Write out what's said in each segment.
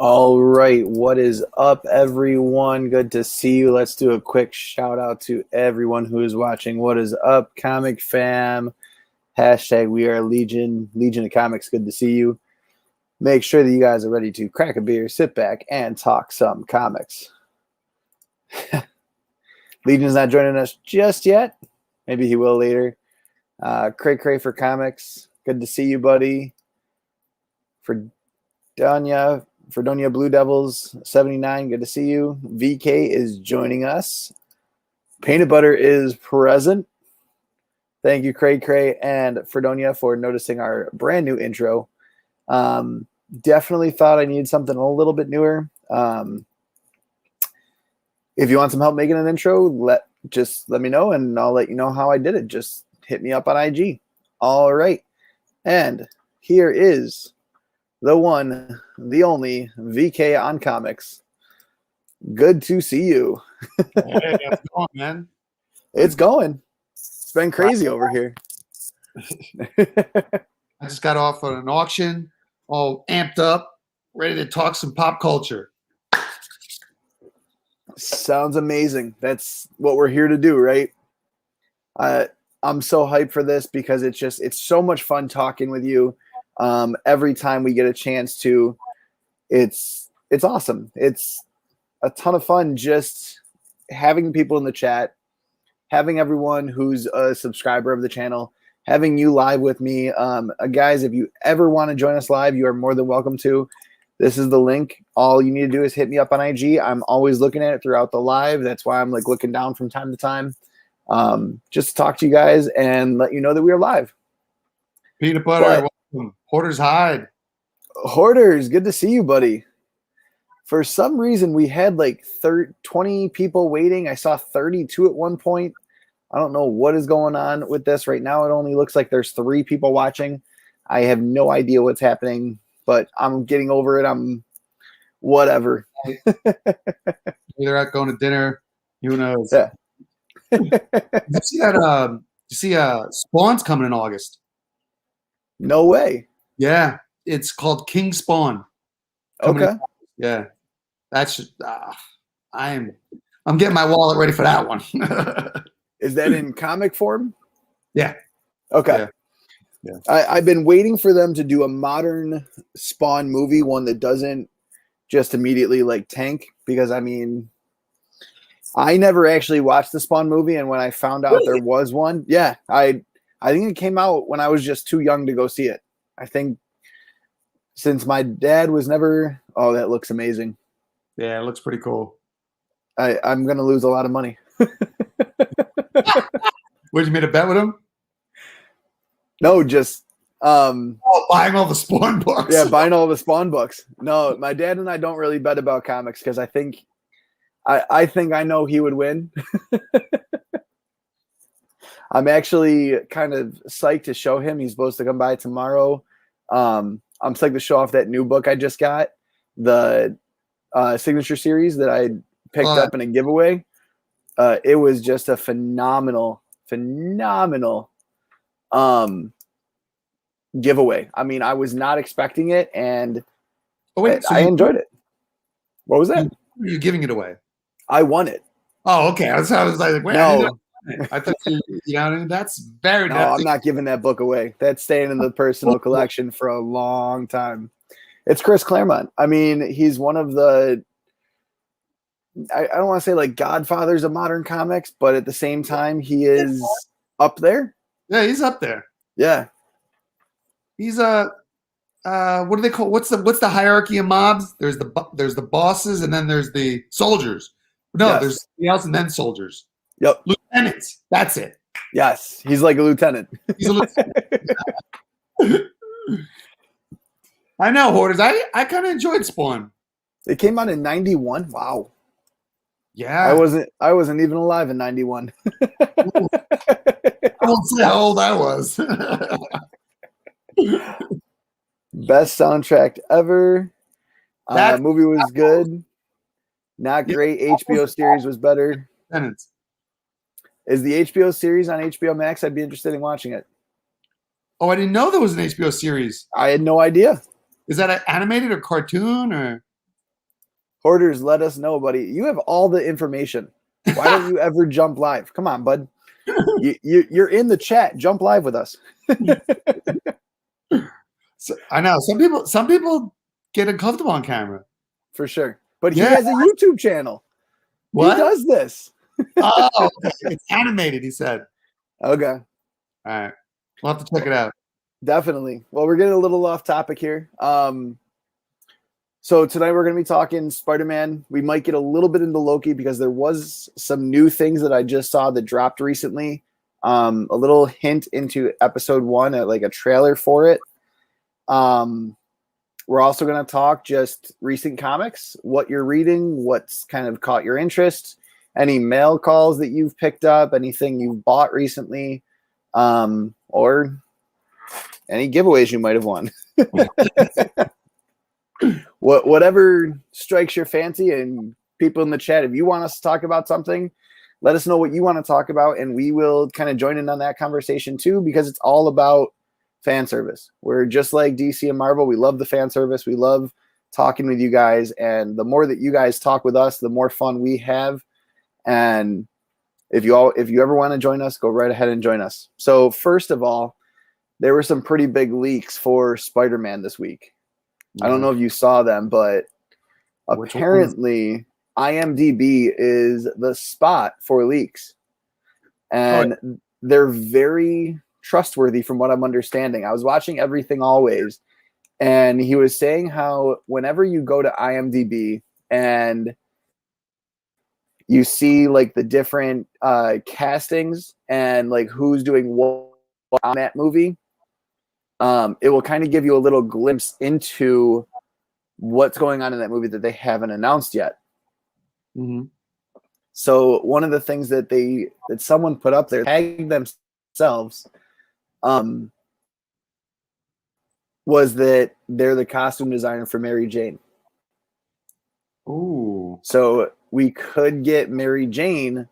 All right, what is up, everyone? Good to see you. Let's do a quick shout out to everyone who is watching. What is up, Comic Fam? Hashtag we are Legion, Legion of Comics. Good to see you. Make sure that you guys are ready to crack a beer, sit back, and talk some comics. Legion's not joining us just yet. Maybe he will later. Cray for Comics. Good to see you, buddy. Fredonia Blue Devils 79, good to see you. VK is joining us. Peanut Butter is present. Thank you, Cray and Fredonia, for noticing our brand new intro. Definitely thought I needed something a little bit newer. If you want some help making an intro, just let me know and I'll let you know how I did it. Just hit me up on IG. All right. And here is the one, the only VK on comics. Good to see you. Hey, how's it going, man? It's going. It's been crazy over here. I just got off on an auction, all amped up, ready to talk some pop culture. Sounds amazing. That's what we're here to do, right? I'm so hyped for this because it's so much fun talking with you. Every time we get a chance to, it's awesome. It's a ton of fun just having people in the chat, having everyone who's a subscriber of the channel, having you live with me. Guys, if you ever want to join us live, you are more than welcome to. This is the link. All you need to do is hit me up on IG. I'm always looking at it throughout the live. That's why I'm like looking down from time to time. Just to talk to you guys and let you know that we are live. Peanut Butter, welcome. Hoarder's Hide. Hoarders, good to see you, buddy. For some reason, we had like 20 people waiting. I saw 32 at one point. I don't know what is going on with this right now. It only looks like there's 3 people watching. I have no idea what's happening, but I'm getting over it. I'm whatever. Either out going to dinner. Who knows? Yeah. Did you see that? You see, Spawn's coming in August. No way. Yeah, it's called King Spawn. Okay. Yeah, that's just, I'm getting my wallet ready for that one. Is that in comic form? Yeah. Okay. Yeah. I've been waiting for them to do a modern Spawn movie, one that doesn't just immediately like tank, because I mean, I never actually watched the Spawn movie, and when I found out there was one, yeah, I think it came out when I was just too young to go see it. I think since my dad was never. Oh, that looks amazing. Yeah, it looks pretty cool. I'm gonna lose a lot of money. What, you made a bet with him? No, just buying all the Spawn books. Yeah, buying all the Spawn books. No, my dad and I don't really bet about comics because I think I know he would win. I'm actually kind of psyched to show him. He's supposed to come by tomorrow. I'm psyched to show off that new book I just got, the signature series that I picked up in a giveaway. It was just a phenomenal giveaway. I mean, I was not expecting it, and I enjoyed it. What was that? Are you giving it away? I won it. Oh, okay. I was like, wait, no. I thought that's very. No, I'm not giving that book away. That's staying in the personal collection for a long time. It's Chris Claremont. I mean, he's one of the. I don't want to say like godfathers of modern comics, but at the same time, he is up there. Yeah, he's up there. Yeah, he's what do they call? What's the hierarchy of mobs? There's the bosses, and then there's the soldiers. No, yes. There's something else, and then soldiers. Yep. Lieutenants. That's it. Yes. He's like a lieutenant. He's a lieutenant. I know, Hoarders. I kind of enjoyed Spawn. It came out in 91. Wow. Yeah. I wasn't even alive in 91. I won't say how old I was. Best soundtrack ever. That movie was good. Not great. HBO series was better. Is the HBO series on HBO Max? I'd be interested in watching it. Oh, I didn't know there was an HBO series. I had no idea. Is that an animated or cartoon or? Hoarders, let us know, buddy. You have all the information. Why don't you ever jump live? Come on, bud. You're in the chat. Jump live with us. So, I know some people get uncomfortable on camera. For sure. But Yeah. he has a YouTube channel. What? He does this. Oh, it's animated, he said. Okay. All right. We'll have to check it out. Definitely. Well, we're getting a little off topic here. So tonight we're going to be talking Spider-Man. We might get a little bit into Loki because there was some new things that I just saw that dropped recently. A little hint into episode 1, like a trailer for it. We're also going to talk just recent comics, what you're reading, what's kind of caught your interest, any mail calls that you've picked up, anything you've bought recently, or any giveaways you might have won. Whatever strikes your fancy, and people in the chat, if you want us to talk about something, let us know what you want to talk about, and we will kind of join in on that conversation too, because it's all about fan service. We're just like DC and Marvel. We love the fan service. We love talking with you guys, and the more that you guys talk with us, the more fun we have. And if you ever want to join us, go right ahead and join us. So first of all, there were some pretty big leaks for Spider-Man this week. I don't know if you saw them, but apparently IMDb is the spot for leaks. And they're very trustworthy from what I'm understanding. I was watching Everything Always, and he was saying how whenever you go to IMDb and you see like the different castings and like who's doing what on that movie, it will kind of give you a little glimpse into what's going on in that movie that they haven't announced yet. Mm-hmm. So one of the things that someone put up there, tagged themselves, was that they're the costume designer for Mary Jane. Ooh. So we could get Mary Jane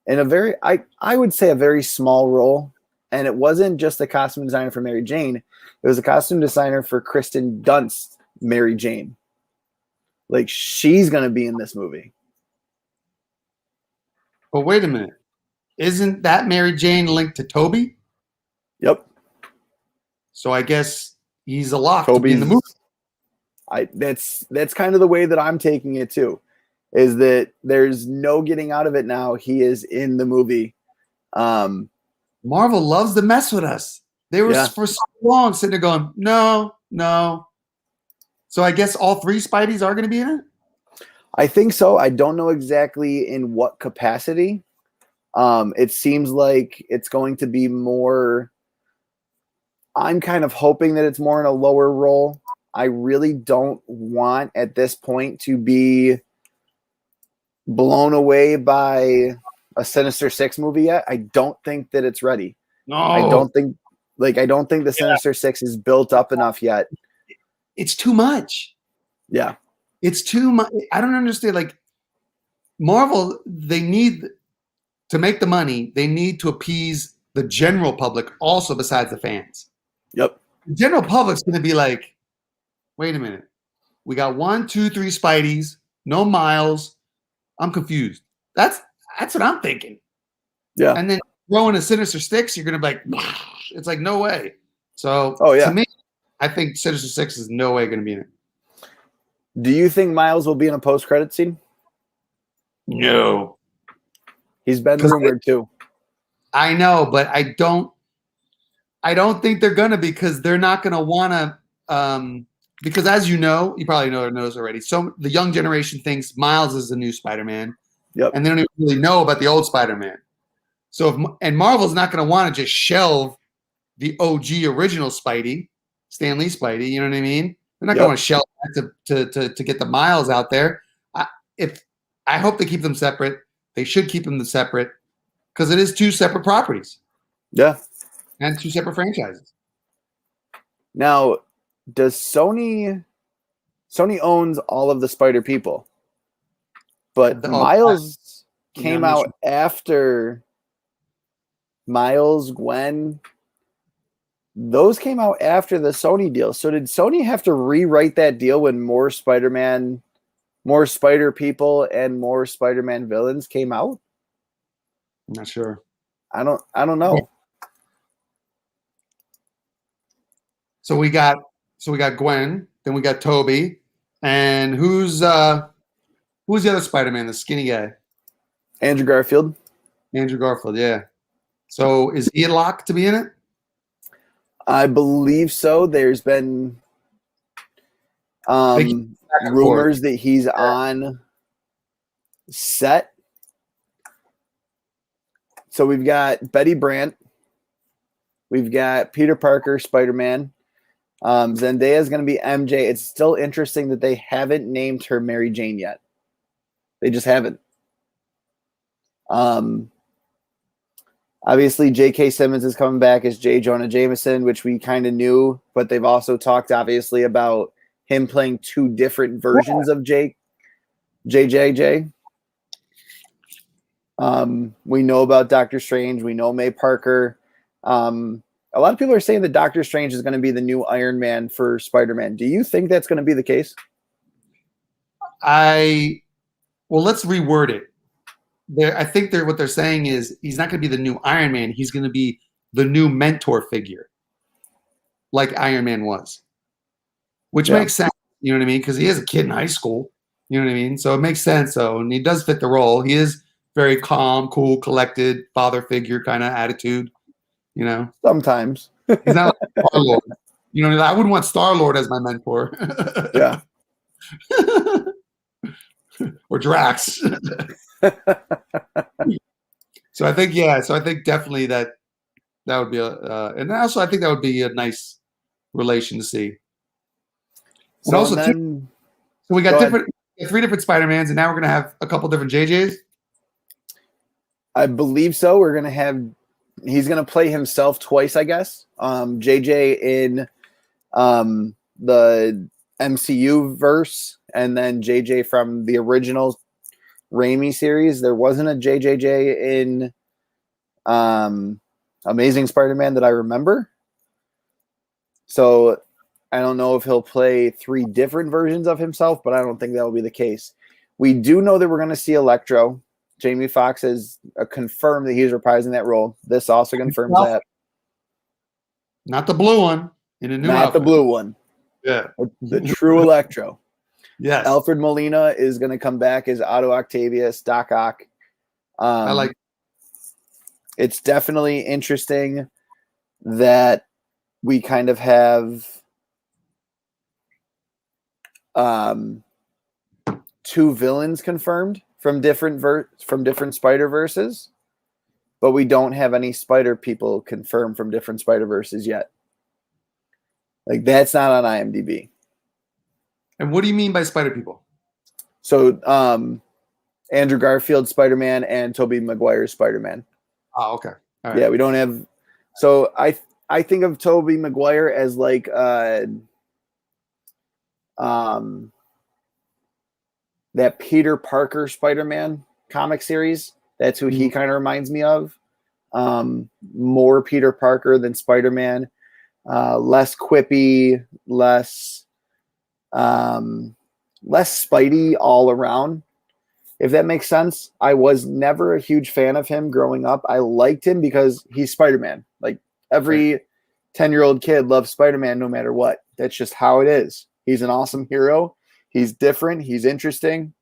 in a very, I would say a very small role. And it wasn't just the costume designer for Mary Jane. It was a costume designer for Kristen Dunst's Mary Jane. Like, she's going to be in this movie. But wait a minute. Isn't that Mary Jane linked to Toby? Yep. So I guess he's a lock to be in the movie. That's kind of the way that I'm taking it too, is that there's no getting out of it now. He is in the movie. Marvel loves to mess with us. They were for so long sitting there going, no. So I guess all 3 Spideys are going to be in it? I think so. I don't know exactly in what capacity. It seems like it's going to be more. I'm kind of hoping that it's more in a lower role. I really don't want at this point to be blown away by a Sinister Six movie yet. I don't think that it's ready. No. I don't think the Sinister Six is built up enough yet. It's too much. Yeah. It's too much. I don't understand. Like, Marvel, they need to make the money. They need to appease the general public also besides the fans. Yep. The general public's going to be like, wait a minute. We got 1, 2, 3 Spideys, no Miles. I'm confused. That's what I'm thinking. Yeah. And then throwing a Sinister Six, you're going to be like, it's like, no way. So to me, I think Sinister Six is no way going to be in it. Do you think Miles will be in a post-credit scene? No. He's been rumored too. I know, but I don't think they're going to, because they're not going to want to because as you know, you probably knows already. So the young generation thinks Miles is the new Spider-Man. Yep. And they don't even really know about the old Spider-Man. So and Marvel's not going to want to just shelve the OG original Spidey, Stan Lee Spidey, you know what I mean? They're not going to shelve that to get the Miles out there. I hope they keep them separate. They should keep them separate, because it is 2 separate properties. Yeah. And 2 separate franchises. Now, does Sony owns all of the Spider people, but Miles came out after Miles, Gwen. Those came out after the Sony deal. So did Sony have to rewrite that deal when more Spider-Man more Spider people and more Spider-Man villains came out? I'm not sure. I don't know. So we got Gwen, then we got Toby, and who's the other Spider-Man, the skinny guy? Andrew Garfield. Andrew Garfield, yeah. So is he a lock to be in it? I believe so. There's been They keep back and forth. rumors that he's on set. So we've got Betty Brant. We've got Peter Parker, Spider-Man. Zendaya is going to be MJ. It's still interesting that they haven't named her Mary Jane yet. They just haven't. Obviously, J.K. Simmons is coming back as J. Jonah Jameson, which we kind of knew, but they've also talked, obviously, about him playing two different versions of JJJ. We know about Doctor Strange. We know May Parker. A lot of people are saying that Doctor Strange is going to be the new Iron Man for Spider-Man. Do you think that's going to be the case? Well, let's reword it. I think what they're saying is he's not going to be the new Iron Man. He's going to be the new mentor figure, like Iron Man was, which makes sense. You know what I mean? Because he is a kid in high school. You know what I mean? So it makes sense. So, and he does fit the role. He is very calm, cool, collected, father figure kind of attitude. You know, sometimes he's not like Star-Lord. You know, I wouldn't want Star-Lord as my mentor. Yeah. Or Drax. So I think definitely that would be and also I think that would be a nice relation to see. And so also, then, so we got three different Spider-Mans, and now we're gonna have a couple different JJs. I believe so. We're gonna have. He's gonna play himself twice, I guess. JJ in the MCU verse, and then JJ from the original Raimi series. There wasn't a JJJ in Amazing Spider-Man that I remember. So I don't know if he'll play three different versions of himself, but I don't think that will be the case. We do know that we're going to see Electro. Jamie Foxx has confirmed that he's reprising that role. This also confirms that. Not the blue one. In a new Not outfit. the blue one. Yeah. The true Electro. Yes. Alfred Molina is going to come back as Otto Octavius, Doc Ock. I like it. It's definitely interesting that we kind of have two villains confirmed from different Spider-Verses, but we don't have any Spider people confirmed from different Spider-Verses yet. Like, that's not on IMDb. And what do you mean by Spider people? So Andrew Garfield Spider-Man and Tobey Maguire's Spider-Man. Oh, okay. All right. Yeah, we don't have. So I think of Tobey Maguire as like that Peter Parker Spider-Man comic series. That's who he kind of reminds me of. More Peter Parker than Spider-Man. Less quippy, less Spidey all around. If that makes sense. I was never a huge fan of him growing up. I liked him because he's Spider-Man. Like, every 10-year-old kid loves Spider-Man no matter what. That's just how it is. He's an awesome hero. He's different. He's interesting.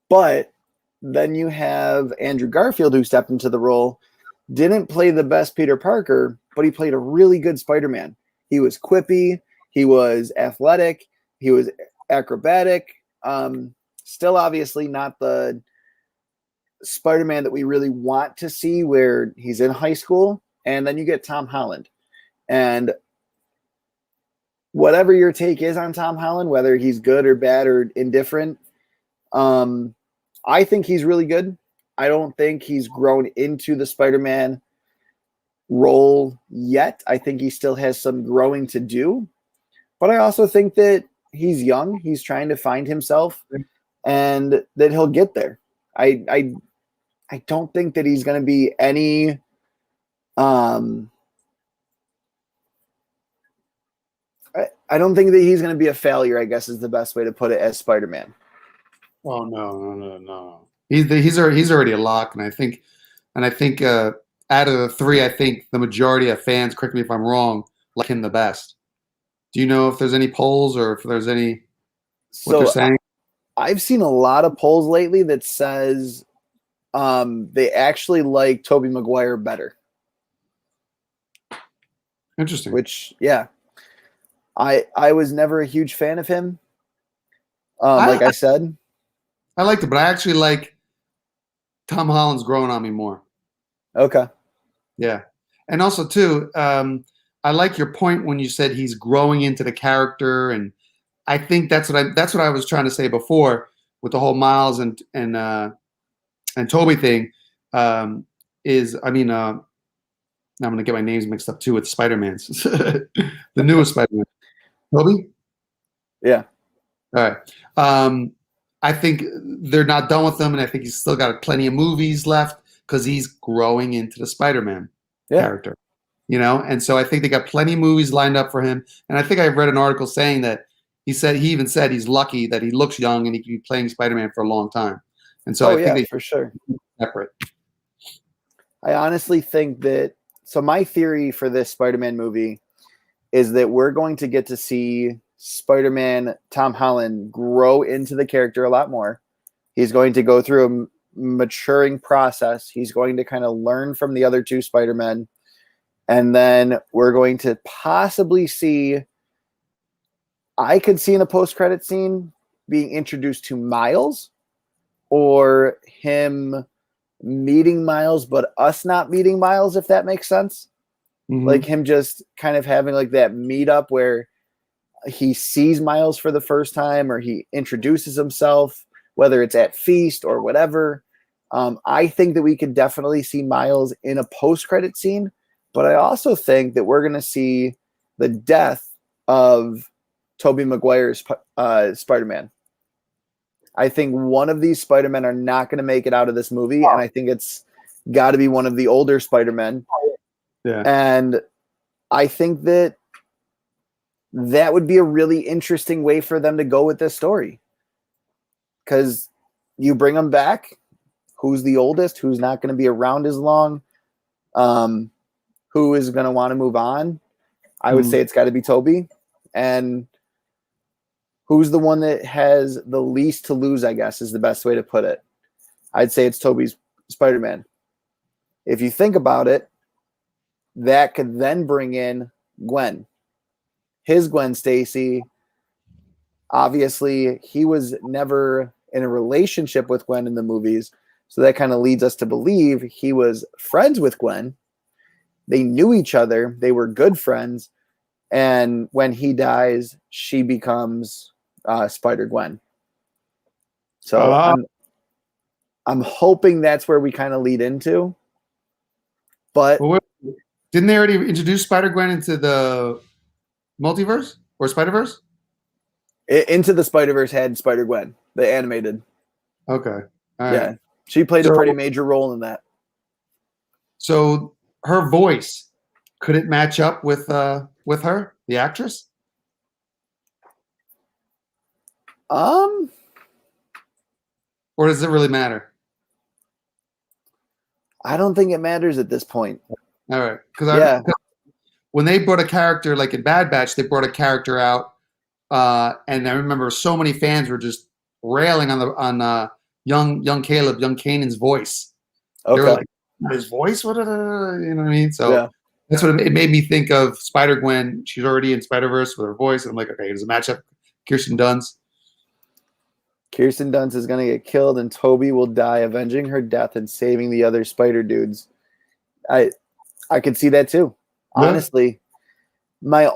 But then you have Andrew Garfield, who stepped into the role, didn't play the best Peter Parker, but he played a really good Spider-Man. He was quippy. He was athletic. He was acrobatic. Still obviously not the Spider-Man that we really want to see, where he's in high school. And then you get Tom Holland. And whatever your take is on Tom Holland, whether he's good or bad or indifferent, I think he's really good. I don't think he's grown into the Spider-Man role yet. I think he still has some growing to do. But I also think that he's young. He's trying to find himself, and that he'll get there. I don't think that he's going to be any I don't think that he's going to be a failure, I guess is the best way to put it, as Spider-Man. Oh no. He's already a lock, and I think out of the three, I think the majority of fans, correct me if I'm wrong, like him the best. Do you know if there's any polls or if there's any what they're So saying? I've seen a lot of polls lately that says they actually like Tobey Maguire better. Interesting. Which, yeah, I was never a huge fan of him. I, Like I said, I liked it, but I actually like Tom Holland's growing on me more. okay, Yeah, and also too, I like your point when you said he's growing into the character, and I think that's what I was trying to say before with the whole Miles and Toby thing. Is I mean, I'm gonna get my names mixed up too with Spider-Man's, the newest Spider-Man. Toby. yeah, All right. I think they're not done with him, and I think he's still got plenty of movies left because he's growing into the Spider-Man yeah. character, you know. And so I think they got plenty of movies lined up for him. And I think I read an article saying that he even said he's lucky that he looks young and he can be playing Spider-Man for a long time. And so Oh I think yeah, they for sure. separate. I honestly think that. So my theory for this Spider-Man movie is that we're going to get to see Spider-Man Tom Holland grow into the character a lot more. He's going to go through a maturing process. He's going to kind of learn from the other two Spider-Men. And then we're going to possibly see, I could see in a post-credit scene being introduced to Miles, or him meeting Miles, but us not meeting Miles, if that makes sense. Like him just kind of having like that meetup where he sees Miles for the first time, or he introduces himself, whether it's at Feast or whatever. I think that we could definitely see Miles in a post-credit scene, but I also think that we're going to see the death of Tobey Maguire's Spider-Man. I think one of these Spider-Men are not going to make it out of this movie, and I think it's got to be one of the older Spider-Men. Yeah. And I think that would be a really interesting way for them to go with this story. Because you bring them back, who's the oldest, who's not going to be around as long, who is going to want to move on? I would say it's got to be Toby. And who's the one that has the least to lose, I guess, is the best way to put it. I'd say it's Toby's Spider-Man. If you think about it, that could then bring in Gwen. His Gwen Stacy. Obviously, he was never in a relationship with Gwen in the movies, so that kind of leads us to believe he was friends with Gwen. They knew each other. They were good friends. And when he dies, she becomes Spider-Gwen. So I'm hoping that's where we kind of lead into. But didn't they already introduce Spider-Gwen into the multiverse or Spider-Verse? Into the Spider-Verse had Spider-Gwen, the animated. Okay. All right. Yeah. She played a pretty major role in that. So her voice, could it match up with her, the actress? Or does it really matter? I don't think it matters at this point. All right. Because when they brought a character, like in Bad Batch, they brought a character out, and I remember so many fans were just railing on young Caleb, young Kanan's voice. Okay. They were like, his voice? You know what I mean? So that's what it made me think of. Spider-Gwen, she's already in Spider-Verse with her voice. And I'm like, okay, does it match up Kirsten Dunst? Kirsten Dunst is going to get killed, and Toby will die, avenging her death and saving the other spider dudes. I could see that too. Yeah. Honestly, the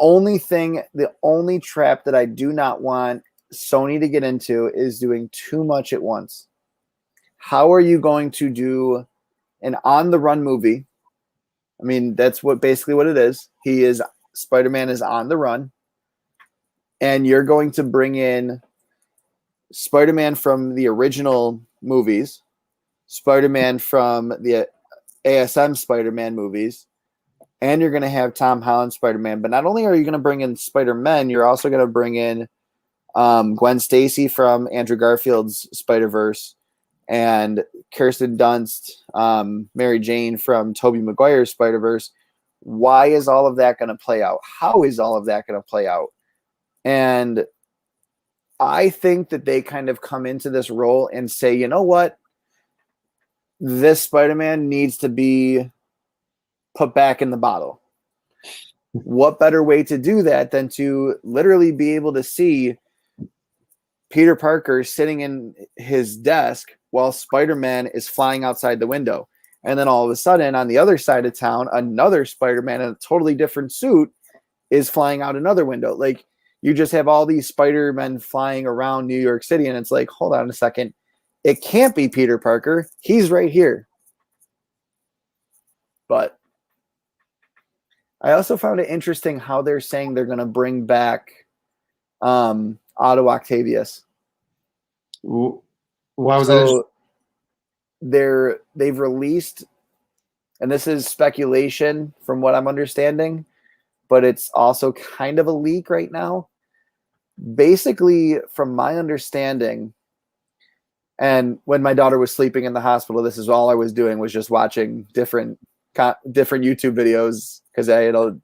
only trap that I do not want Sony to get into is doing too much at once. How are you going to do an on-the-run movie? I mean, that's basically what it is. Spider-Man is on the run, and you're going to bring in Spider-Man from the original movies, Spider-Man from the ASM Spider-Man movies, and you're going to have Tom Holland Spider-Man. But not only are you going to bring in Spider-Man, you're also going to bring in Gwen Stacy from Andrew Garfield's Spider-Verse and Kirsten Dunst, Mary Jane from Tobey Maguire's Spider-Verse. Why is all of that going to play out? How is all of that going to play out? And I think that they kind of come into this role and say, you know what? This Spider-Man needs to be put back in the bottle. What better way to do that than to literally be able to see Peter Parker sitting in his desk while Spider-Man is flying outside the window. And then all of a sudden, on the other side of town, another Spider-Man in a totally different suit is flying out another window. Like, you just have all these Spider-Men flying around New York City, and it's like, hold on a second. It can't be Peter Parker. He's right here. But I also found it interesting how they're saying they're going to bring back Otto Octavius. Why was it? They've released, and this is speculation from what I'm understanding, but it's also kind of a leak right now. Basically, from my understanding, and when my daughter was sleeping in the hospital, this is all I was doing was just watching different YouTube videos because I had a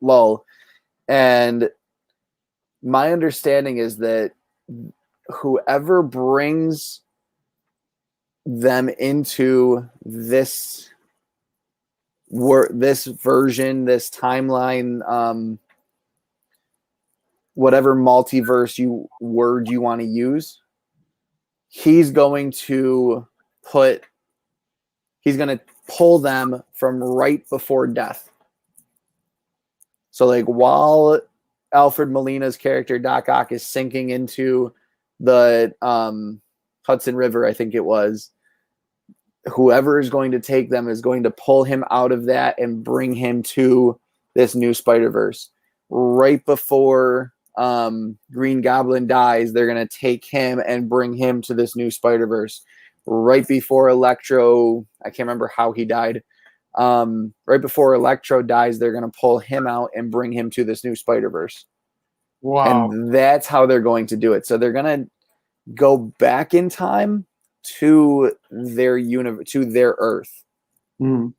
lull. And my understanding is that whoever brings them into this version, this timeline, whatever multiverse word you want to use, he's going to pull them from right before death. So like while Alfred Molina's character Doc Ock is sinking into the Hudson River, I think it was, whoever is going to take them is going to pull him out of that and bring him to this new Spider-Verse. Right before Green Goblin dies, they're going to take him and bring him to this new Spider-Verse. Right before Electro, I can't remember how he died. Right before Electro dies, they're going to pull him out and bring him to this new Spider-Verse. Wow. And that's how they're going to do it. So they're going to go back in time to their to their Earth. Mm.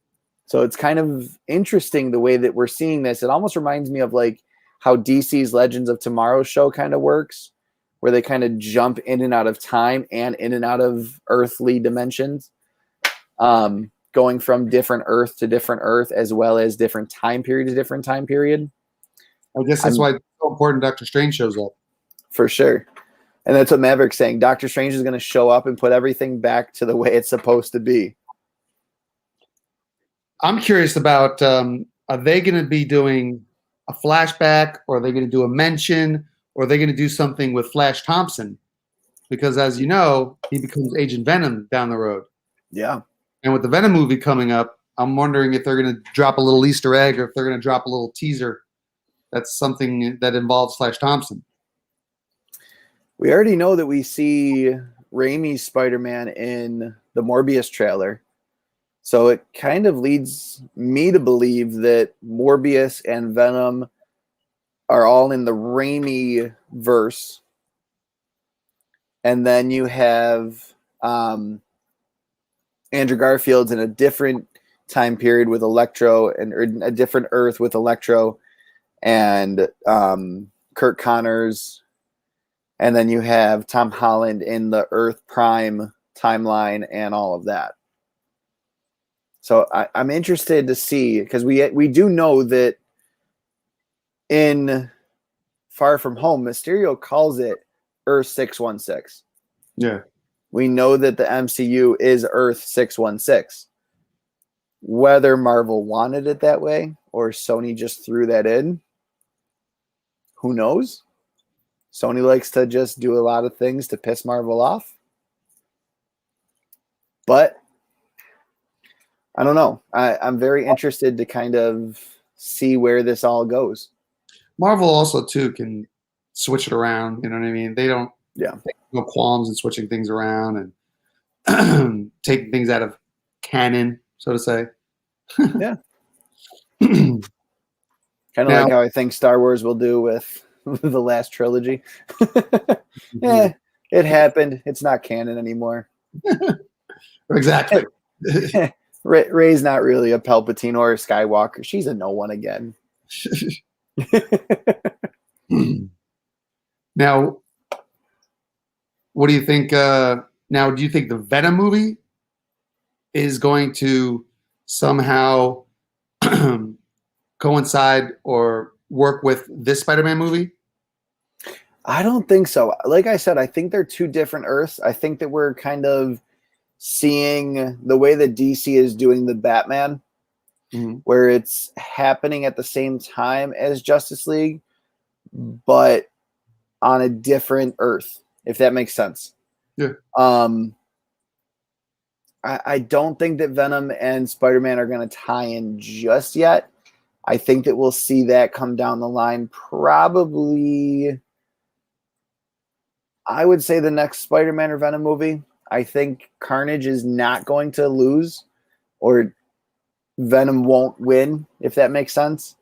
So it's kind of interesting the way that we're seeing this. It almost reminds me of like how DC's Legends of Tomorrow show kind of works, where they kind of jump in and out of time and in and out of earthly dimensions, going from different Earth to different Earth, as well as different time period to different time period. I guess that's why it's so important Doctor Strange shows up. For sure. And that's what Maverick's saying. Doctor Strange is going to show up and put everything back to the way it's supposed to be. I'm curious about, are they going to be doing a flashback, or are they going to do a mention, or are they going to do something with Flash Thompson? Because as you know, he becomes Agent Venom down the road. Yeah. And with the Venom movie coming up, I'm wondering if they're going to drop a little Easter egg, or if they're going to drop a little teaser that's something that involves Flash Thompson. We already know that we see Raimi's Spider-Man in the Morbius trailer. So it kind of leads me to believe that Morbius and Venom are all in the Raimi verse. And then you have Andrew Garfield's in a different time period with Electro, and a different Earth with Electro and Kurt Connors. And then you have Tom Holland in the Earth Prime timeline and all of that. So I'm interested to see, because we do know that in Far From Home, Mysterio calls it Earth 616. Yeah. We know that the MCU is Earth 616. Whether Marvel wanted it that way or Sony just threw that in, who knows? Sony likes to just do a lot of things to piss Marvel off. But I don't know. I'm very interested to kind of see where this all goes. Marvel also, too, can switch it around. You know what I mean? They don't take no qualms in switching things around and taking things out of canon, so to say. Yeah. Kind of Now, like how I think Star Wars will do with the last trilogy. It happened. It's not canon anymore. exactly. Rey's not really a Palpatine or a Skywalker. She's a no one again. Now, what do you think? Now, do you think the Venom movie is going to somehow coincide or work with this Spider-Man movie? I don't think so. Like I said, I think they're two different Earths. I think that we're kind of seeing the way that DC is doing the Batman, where it's happening at the same time as Justice League, but on a different Earth, if that makes sense. Yeah. I don't think that Venom and Spider-Man are going to tie in just yet. I think that we'll see that come down the line probably, I would say, the next Spider-Man or Venom movie. I think Carnage is not going to lose, or Venom won't win, if that makes sense.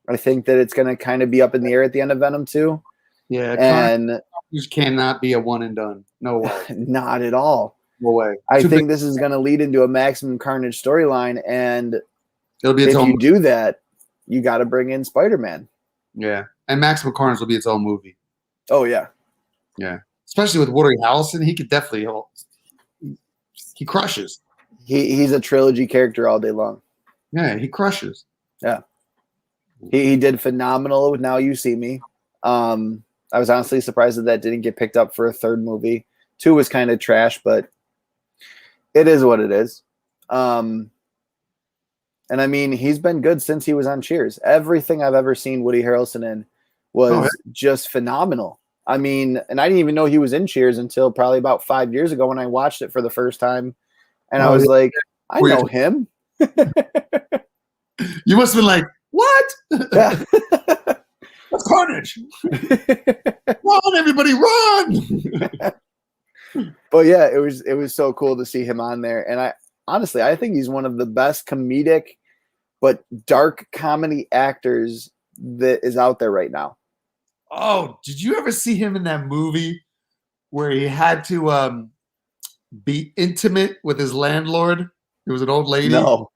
I think that it's going to kind of be up in the air at the end of Venom 2. Yeah, and Carnage cannot be a one and done. No way. Not at all. No way. I think this is going to lead into a Maximum Carnage storyline, and it'll be its if own you do that, you got to bring in Spider-Man. Yeah, and Maximum Carnage will be its own movie. Oh yeah, yeah. Especially with Woody Harrelson, he could definitely he crushes. He's a trilogy character all day long. Yeah, he crushes. Yeah, he did phenomenal with Now You See Me. I was honestly surprised that didn't get picked up for a third movie. 2 was kind of trash, but it is what it is. And I mean, he's been good since he was on Cheers. Everything I've ever seen Woody Harrelson in was just phenomenal. I mean, and I didn't even know he was in Cheers until probably about 5 years ago when I watched it for the first time. And I was like, I know him. You must have been like, what? Yeah. That's Carnage. Run, everybody, run. But yeah, it was so cool to see him on there. And I think he's one of the best comedic but dark comedy actors that is out there right now. Oh, did you ever see him in that movie where he had to be intimate with his landlord? It was an old lady. No.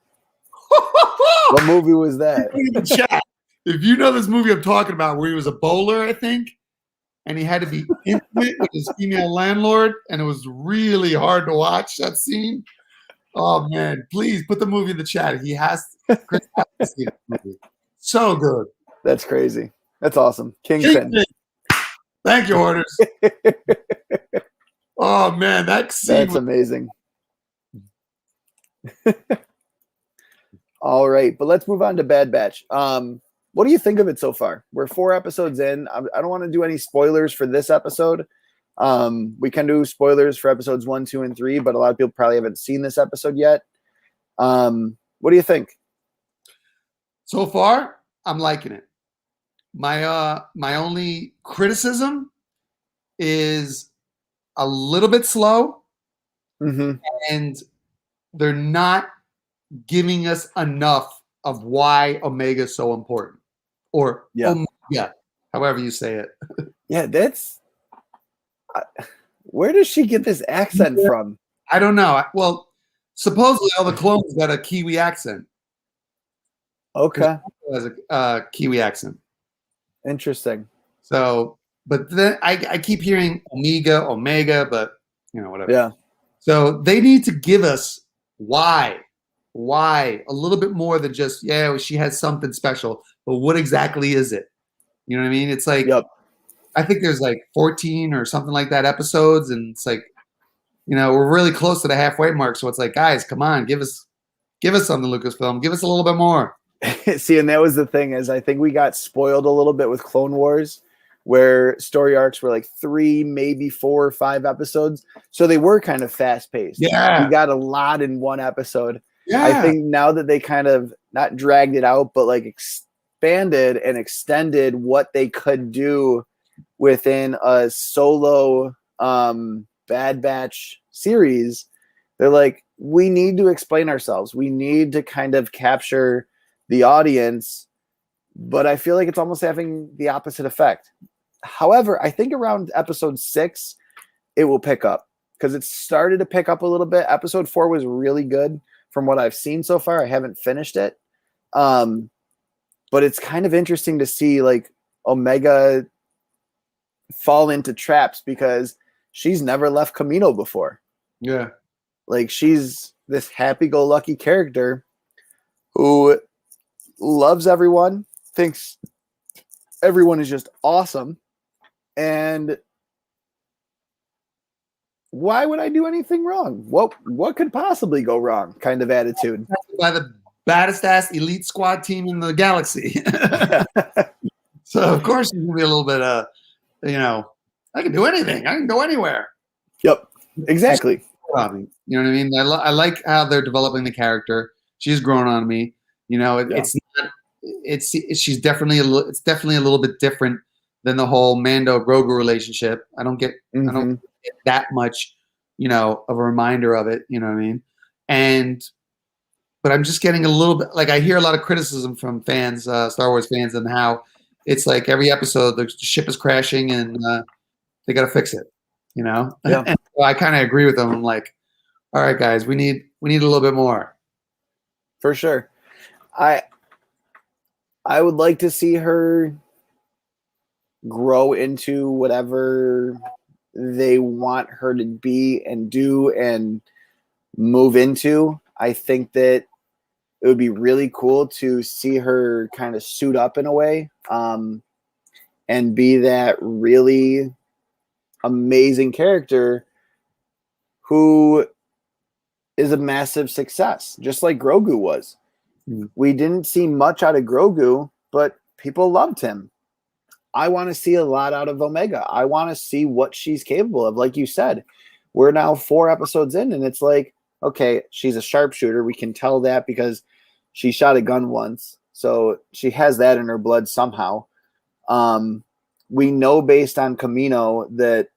What movie was that? If you know this movie I'm talking about, where he was a bowler, I think, and he had to be intimate with his female landlord, and it was really hard to watch that scene. Oh man, please put the movie in the chat. Chris has to see that movie. So good. That's crazy. That's awesome. Kingpin. Thank you, Orders. Oh man, that's amazing. All right, but let's move on to Bad Batch. What do you think of it so far? We're 4 episodes in. I don't want to do any spoilers for this episode. We can do spoilers for episodes 1, 2, and 3, but a lot of people probably haven't seen this episode yet. What do you think? So far, I'm liking it. My only criticism is a little bit slow, and they're not giving us enough of why Omega is so important, or Omega, however you say it. Yeah, that's. Where does she get this accent from? I don't know. Well, supposedly all the clones got a Kiwi accent. Okay, has a Kiwi accent. Interesting. So, but then I keep hearing Omega, but whatever. Yeah. So they need to give us why a little bit more than just she has something special, but what exactly is it? You know what I mean? It's like I think there's like 14 or something like that episodes, and it's like we're really close to the halfway mark. So it's like, guys, come on, give us something, Lucasfilm, give us a little bit more. See, and that was the thing, is I think we got spoiled a little bit with Clone Wars, where story arcs were like 3, maybe 4 or 5 episodes, so they were kind of fast paced. Yeah, we got a lot in one episode. Yeah, I think now that they kind of not dragged it out, but like expanded and extended what they could do within a solo Bad Batch series, they're like, we need to explain ourselves. We need to kind of capture the audience, but I feel like it's almost having the opposite effect. However, I think around episode 6, it will pick up because it started to pick up a little bit. Episode 4 was really good from what I've seen so far. I haven't finished it. But it's kind of interesting to see like Omega fall into traps because she's never left Camino before. Yeah. Like she's this happy-go-lucky character who loves everyone, thinks everyone is just awesome, and why would I do anything wrong? What could possibly go wrong? Kind of attitude. By the baddest ass elite squad team in the galaxy. So of course it's gonna be a little bit I can do anything. I can go anywhere. Yep. Exactly. You know what I mean? I like how they're developing the character. She's grown on me. You know, she's definitely it's definitely a little bit different than the whole Mando Grogu relationship. I don't get that much, of a reminder of it. You know what I mean? But I'm just getting a little bit like I hear a lot of criticism from fans, Star Wars fans, and how it's like every episode the ship is crashing and they got to fix it. Yeah. And so I kind of agree with them. I'm like, all right, guys, we need a little bit more. For sure. I would like to see her grow into whatever they want her to be and do and move into. I think that it would be really cool to see her kind of suit up in a way and be that really amazing character who is a massive success, just like Grogu was. We didn't see much out of Grogu, but people loved him. I want to see a lot out of Omega. I want to see what she's capable of. Like you said, we're now 4 episodes in, and it's like, okay, she's a sharpshooter. We can tell that because she shot a gun once. So she has that in her blood somehow. We know based on Camino that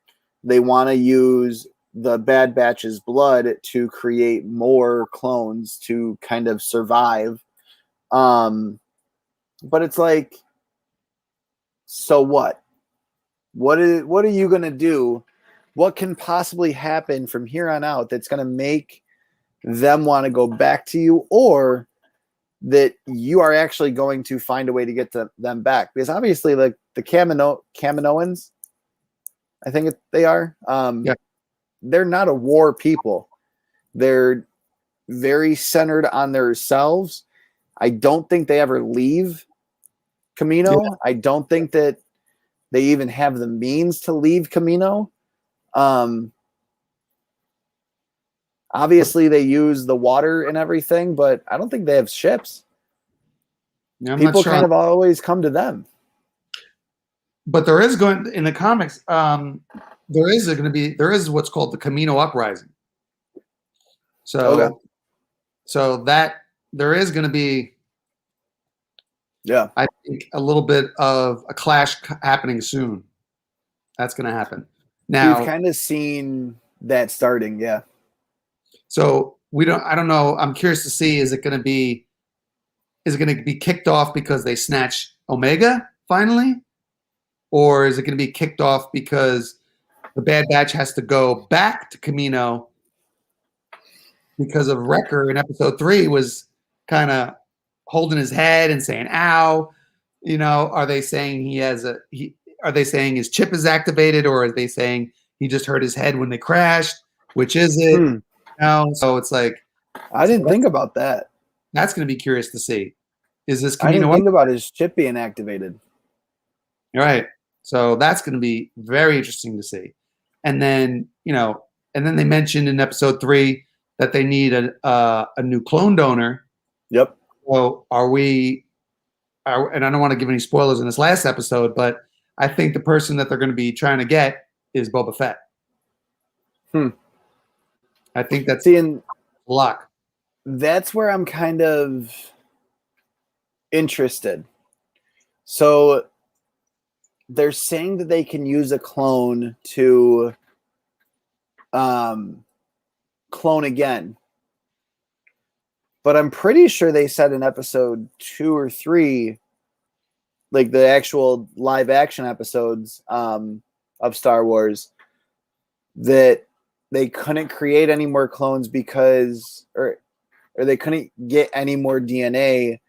they want to use the Bad Batch's blood to create more clones to kind of survive. But it's like, so what? What are you going to do? What can possibly happen from here on out that's going to make them want to go back to you, or that you are actually going to find a way to get them back? Because obviously, like the Kaminoans, I think they are. They're not a war people. They're very centered on themselves. I don't think they ever leave Camino. Yeah. I don't think that they even have the means to leave Camino. Obviously, they use the water and everything, but I don't think they have ships. Yeah, people kind of always come to them. But there is going in the comics. There is what's called the Camino Uprising. So that there is going to be, I think, a little bit of a clash happening soon. That's going to happen. Now we've kind of seen that starting, yeah. So I don't know. I'm curious to see, is it going to be kicked off because they snatch Omega finally? Or is it going to be kicked off because the Bad Batch has to go back to Camino because of Wrecker in episode 3 was kind of holding his head and saying, ow. Are they saying are they saying his chip is activated, or are they saying he just hurt his head when they crashed? Which is it? So it's like, I didn't think about that. That's going to be curious to see. Is this Camino? I didn't think about his chip being activated. All right. So that's going to be very interesting to see. And then, and then they mentioned in episode 3 that they need a new clone donor. Yep. So and I don't want to give any spoilers in this last episode, but I think the person that they're going to be trying to get is Boba Fett. I think that's luck. That's where I'm kind of interested. So they're saying that they can use a clone to clone again. but I'm pretty sure they said in episode 2 or 3, like the actual live action episodes of Star Wars, that they couldn't create any more clones because, or they couldn't get any more DNA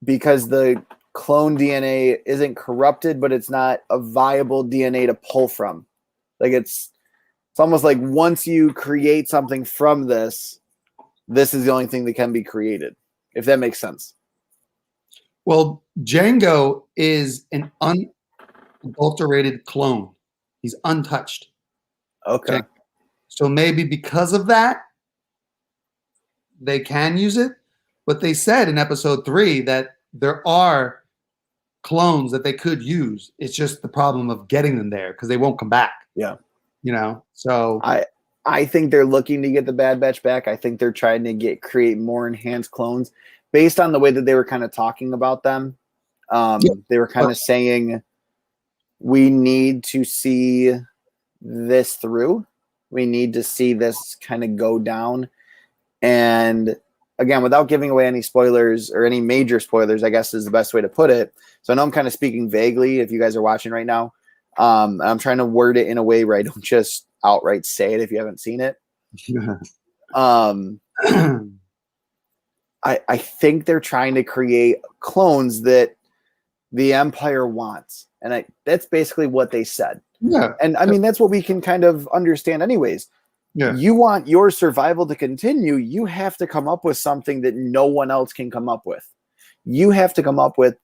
because the clone DNA isn't corrupted, but it's not a viable DNA to pull from. Like it's almost like once you create something from this is the only thing that can be created, if that makes sense. Well, Django is an unadulterated clone. He's untouched. Okay. So maybe because of that, they can use it. But they said in episode 3 that there are clones that they could use. It's just the problem of getting them there because they won't come back. Yeah. So I think they're looking to get the Bad Batch back. I think they're trying to create more enhanced clones based on the way that they were kind of talking about them. They were kind of saying we need to see this through. We need to see this kind of go down. And again, without giving away any spoilers or any major spoilers, I guess is the best way to put it. So I know I'm kind of speaking vaguely if you guys are watching right now. I'm trying to word it in a way where I don't just outright say it if you haven't seen it. I think they're trying to create clones that the Empire wants. And that's basically what they said. Yeah. And I mean, that's what we can kind of understand anyways. Yeah. You want your survival to continue, you have to come up with something that no one else can come up with. You have to come up with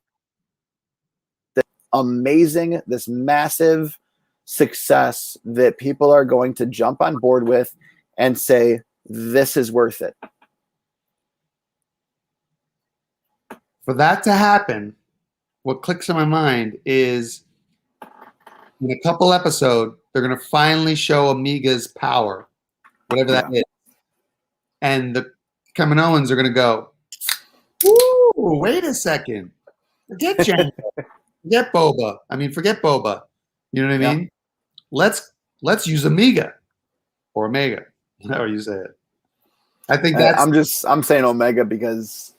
this amazing, this massive success that people are going to jump on board with and say, this is worth it. For that to happen, what clicks in my mind is in a couple episodes, they're going to finally show Omega's power, whatever that is. And the Kaminoans are going to go, ooh, wait a second. Forget Django. Forget Boba. Forget Boba. You know what I mean? Let's use Omega or Omega, however you say it. I think that's... I'm saying Omega because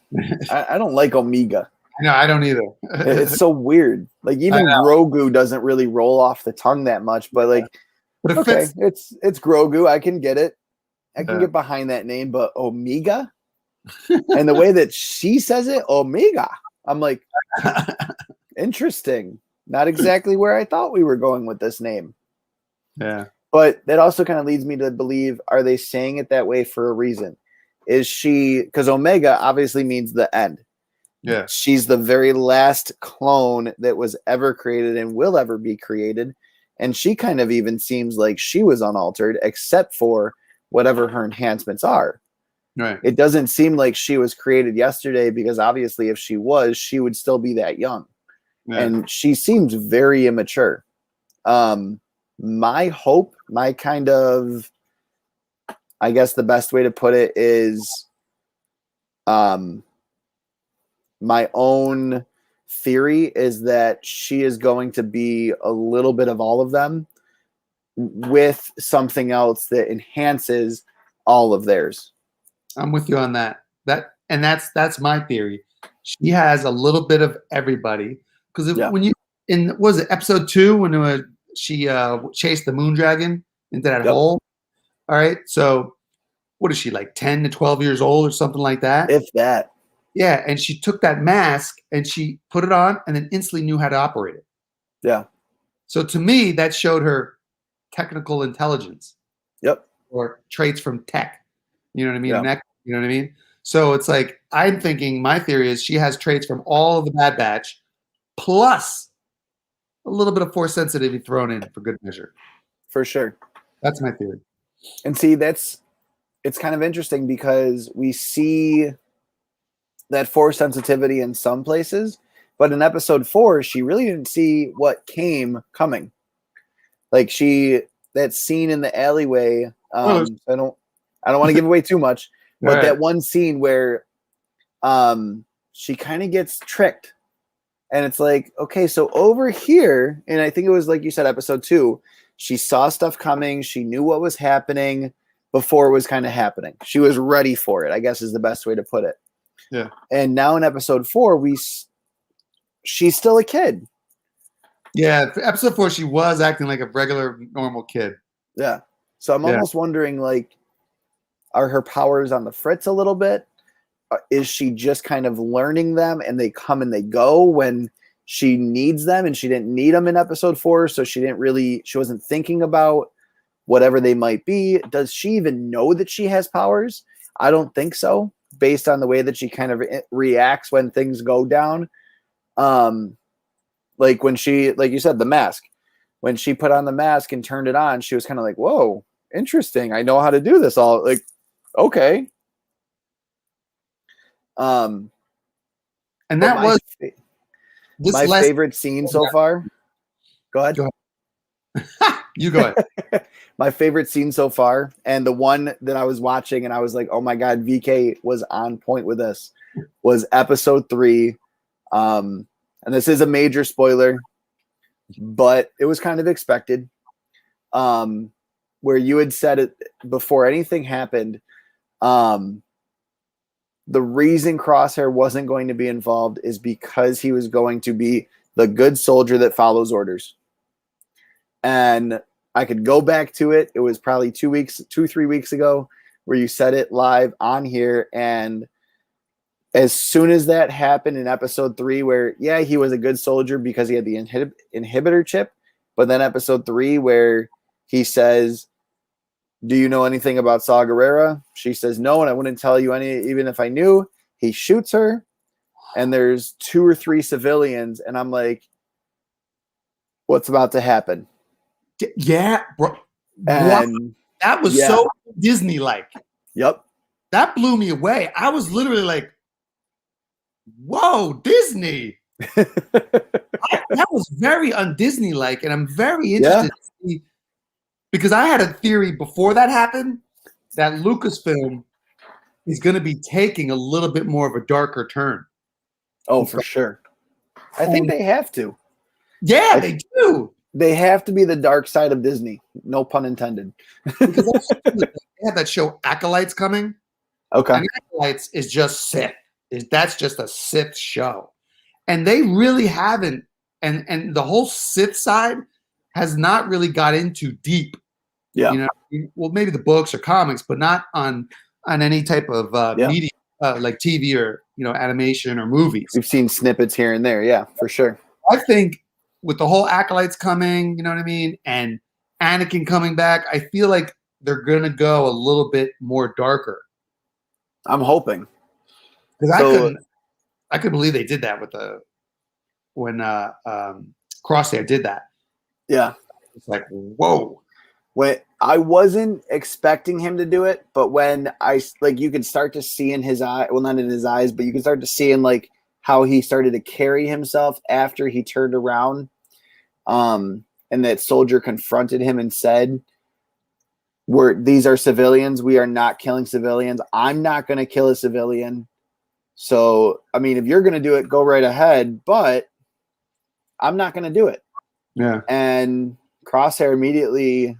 I don't like Omega. No, I don't either. It's so weird. Like even Grogu doesn't really roll off the tongue that much, but like, but okay, it's Grogu. I can get it. I can get behind that name, but Omega and the way that she says it, Omega, I'm like, interesting. Not exactly where I thought we were going with this name. Yeah. But that also kind of leads me to believe, are they saying it that way for a reason? Is she, because Omega obviously means the end. Yeah. She's the very last clone that was ever created and will ever be created. And she kind of even seems like she was unaltered except for whatever her enhancements are. Right. It doesn't seem like she was created yesterday because obviously if she was, she would still be that young. Yeah. And she seems very immature. My hope, my kind of, I guess the best way to put it is, my own theory is that she is going to be a little bit of all of them with something else that enhances all of theirs. I'm with you on that. That's my theory. She has a little bit of everybody because when you was it episode 2 when she chased the moon dragon into that hole. All right, so what is she, like 10 to 12 years old or something like that? If that. Yeah, and she took that mask and she put it on and then instantly knew how to operate it. Yeah. So to me, that showed her technical intelligence. Yep. Or traits from tech. You know what I mean? Yeah. You know what I mean? So it's like, I'm thinking, my theory is she has traits from all of the Bad Batch plus a little bit of Force sensitivity thrown in for good measure. For sure. That's my theory. And see, it's kind of interesting because we see that Force sensitivity in some places, but in episode 4, she really didn't see what came coming. Like that scene in the alleyway. I don't want to give away too much, but that one scene where she kind of gets tricked. And it's like, okay, so over here, and I think it was like you said, episode 2, she saw stuff coming. She knew what was happening. before it was kind of happening. She was ready for it, I guess is the best way to put it. Yeah. And now in episode 4, she's still a kid. Yeah, for episode 4, she was acting like a regular, normal kid. Yeah. So I'm almost wondering, like, are her powers on the fritz a little bit? Is she just kind of learning them and they come and they go when she needs them, and she didn't need them in episode 4, so she wasn't thinking about whatever they might be? Does she even know that she has powers? I don't think so, based on the way that she kind of reacts when things go down. Like when she, like you said, the mask. When she put on the mask and turned it on, she was kind of like, whoa, interesting. I know how to do this all. Like, okay. And that was my favorite scene so far. Go ahead. You go ahead. My favorite scene so far, and the one that I was watching and I was like, oh my God, VK was on point with this, was episode 3. And this is a major spoiler, but it was kind of expected. Where you had said it before anything happened, the reason Crosshair wasn't going to be involved is because he was going to be the good soldier that follows orders. And I could go back to it. It was probably 3 weeks ago where you said it live on here. And as soon as that happened in episode 3, where, yeah, he was a good soldier because he had the inhibitor chip. But then episode 3, where he says, do you know anything about Saw Gerrera? She says no, and I wouldn't tell you any, even if I knew. He shoots her, and there's 2 or 3 civilians, and I'm like, what's about to happen? Yeah, bro. And that was so Disney-like. Yep. That blew me away. I was literally like, whoa, Disney. That was very un-Disney-like, and I'm very interested to see, because I had a theory before that happened that Lucasfilm is going to be taking a little bit more of a darker turn. Oh, for sure. I think they have to. Yeah, they do. They have to be the dark side of Disney. No pun intended. Because they have that show Acolytes coming. Okay. And Acolytes is just Sith. That's just a Sith show. And they really haven't. And the whole Sith side has not really got into deep. Yeah. You know, well, maybe the books or comics, but not on any type of media, like TV or, animation or movies. We've seen snippets here and there. Yeah, for sure. I think with the whole Acolytes coming, you know what I mean, and Anakin coming back, I feel like they're going to go a little bit more darker. I'm hoping. Because I couldn't believe they did that when Crosshair did that. Yeah. It's like, whoa. When I wasn't expecting him to do it, but when you could start to see in his eye, well, not in his eyes, but you can start to see in like how he started to carry himself after he turned around. And that soldier confronted him and said, these are civilians. We are not killing civilians. I'm not going to kill a civilian. So, I mean, if you're going to do it, go right ahead, but I'm not going to do it. Yeah. And Crosshair immediately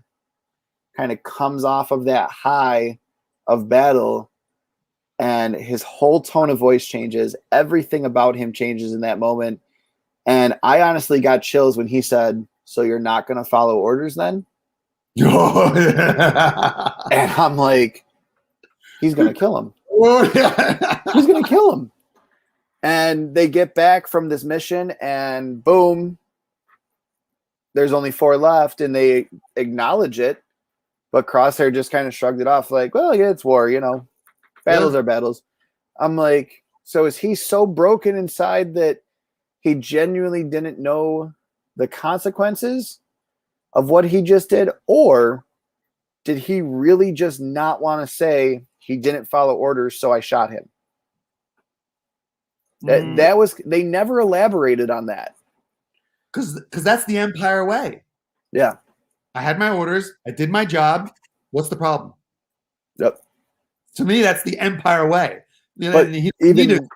kind of comes off of that high of battle, and his whole tone of voice changes. Everything about him changes in that moment. And I honestly got chills when he said, so you're not going to follow orders then? Oh, yeah. And I'm like, he's going to kill him. Oh, yeah. He's going to kill him. And they get back from this mission, and boom, there's only 4 left, and they acknowledge it. But Crosshair just kind of shrugged it off like, well, yeah, it's war, Battles are battles. I'm like, so is he so broken inside that he genuinely didn't know the consequences of what he just did? Or did he really just not want to say he didn't follow orders, so I shot him? That was, they never elaborated on that. Because that's the Empire way. Yeah. I had my orders. I did my job. What's the problem? Yep. To me, that's the Empire way. But even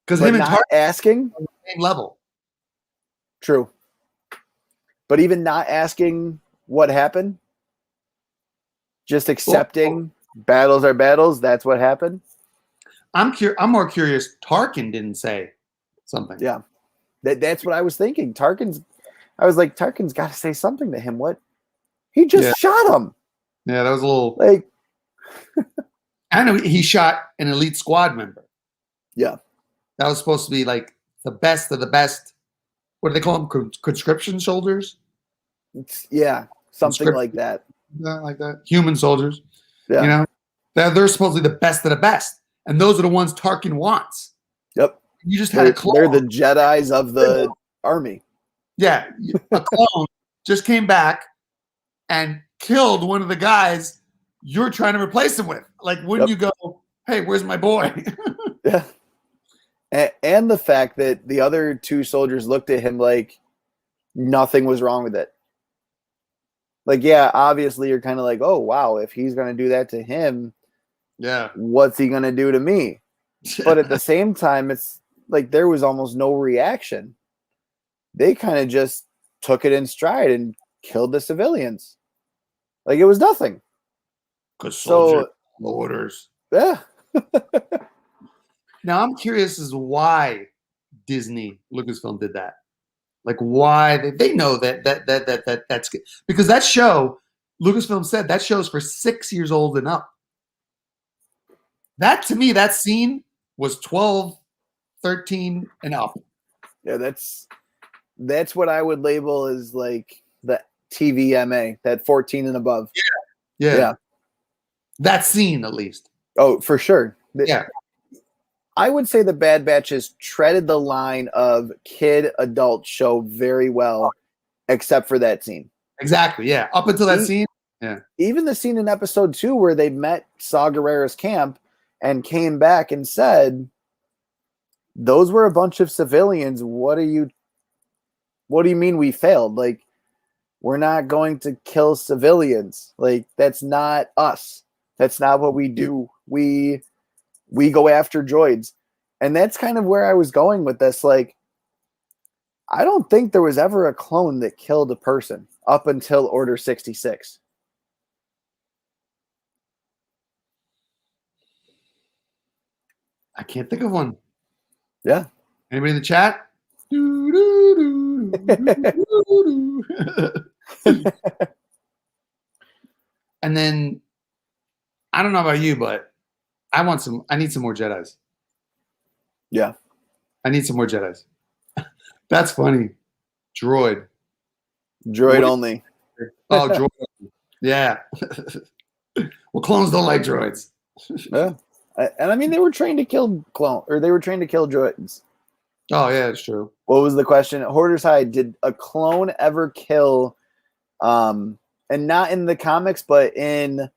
because him and not asking on the same level. True. But even not asking what happened, Just accepting battles are battles. That's what happened. I'm more curious. Tarkin didn't say something. Yeah, that's what I was thinking. I was like, Tarkin's got to say something to him. What? He just shot him. Yeah, that was a little. Like, I know he shot an elite squad member. Yeah, that was supposed to be like the best of the best. What do they call them? Conscription soldiers. Yeah, something like that. Like that. Human soldiers. Yeah. You know, they're supposedly the best of the best, and those are the ones Tarkin wants. Yep. You just had a clone. They're the Jedis of the army. Yeah, a clone just came back and killed one of the guys you're trying to replace him with. Like, wouldn't you go, hey, where's my boy? Yeah. And the fact that the other two soldiers looked at him like nothing was wrong with it. Like, yeah, obviously you're kind of like, oh, wow, if he's going to do that to him, what's he going to do to me? But at the same time, it's like there was almost no reaction. They kind of just took it in stride and killed the civilians. Like it was nothing. Because soldier orders. Yeah. Now I'm curious as to why Disney, Lucasfilm did that. Like why they know that's good. Because that show, Lucasfilm said that show's for 6 years old and up. That to me, that scene was 12, 13 and up. Yeah, that's what I would label as like the TVMA, that 14 and above. Yeah. That scene, at least. Oh, for sure. Yeah. I would say the Bad Batch has treaded the line of kid adult show very well, except for that scene. Exactly. Yeah. Up until that scene. Yeah. Even the scene in episode 2 where they met Saw Gerrera's camp and came back and said, those were a bunch of civilians. What do you mean we failed? Like, we're not going to kill civilians. Like, that's not us. That's not what we do. We go after droids. And that's kind of where I was going with this. Like, I don't think there was ever a clone that killed a person up until Order 66. I can't think of one. Yeah. Anybody in the chat? And then I don't know about you, but I need some more Jedis. Yeah. I need some more Jedis. That's funny. Droid Only. Oh, droid. Yeah. Well, clones don't like droids. Yeah. And I mean, they were trained to kill droids. Oh, yeah, it's true. What was the question? Hoarder's High, did a clone ever kill, and not in the comics, but in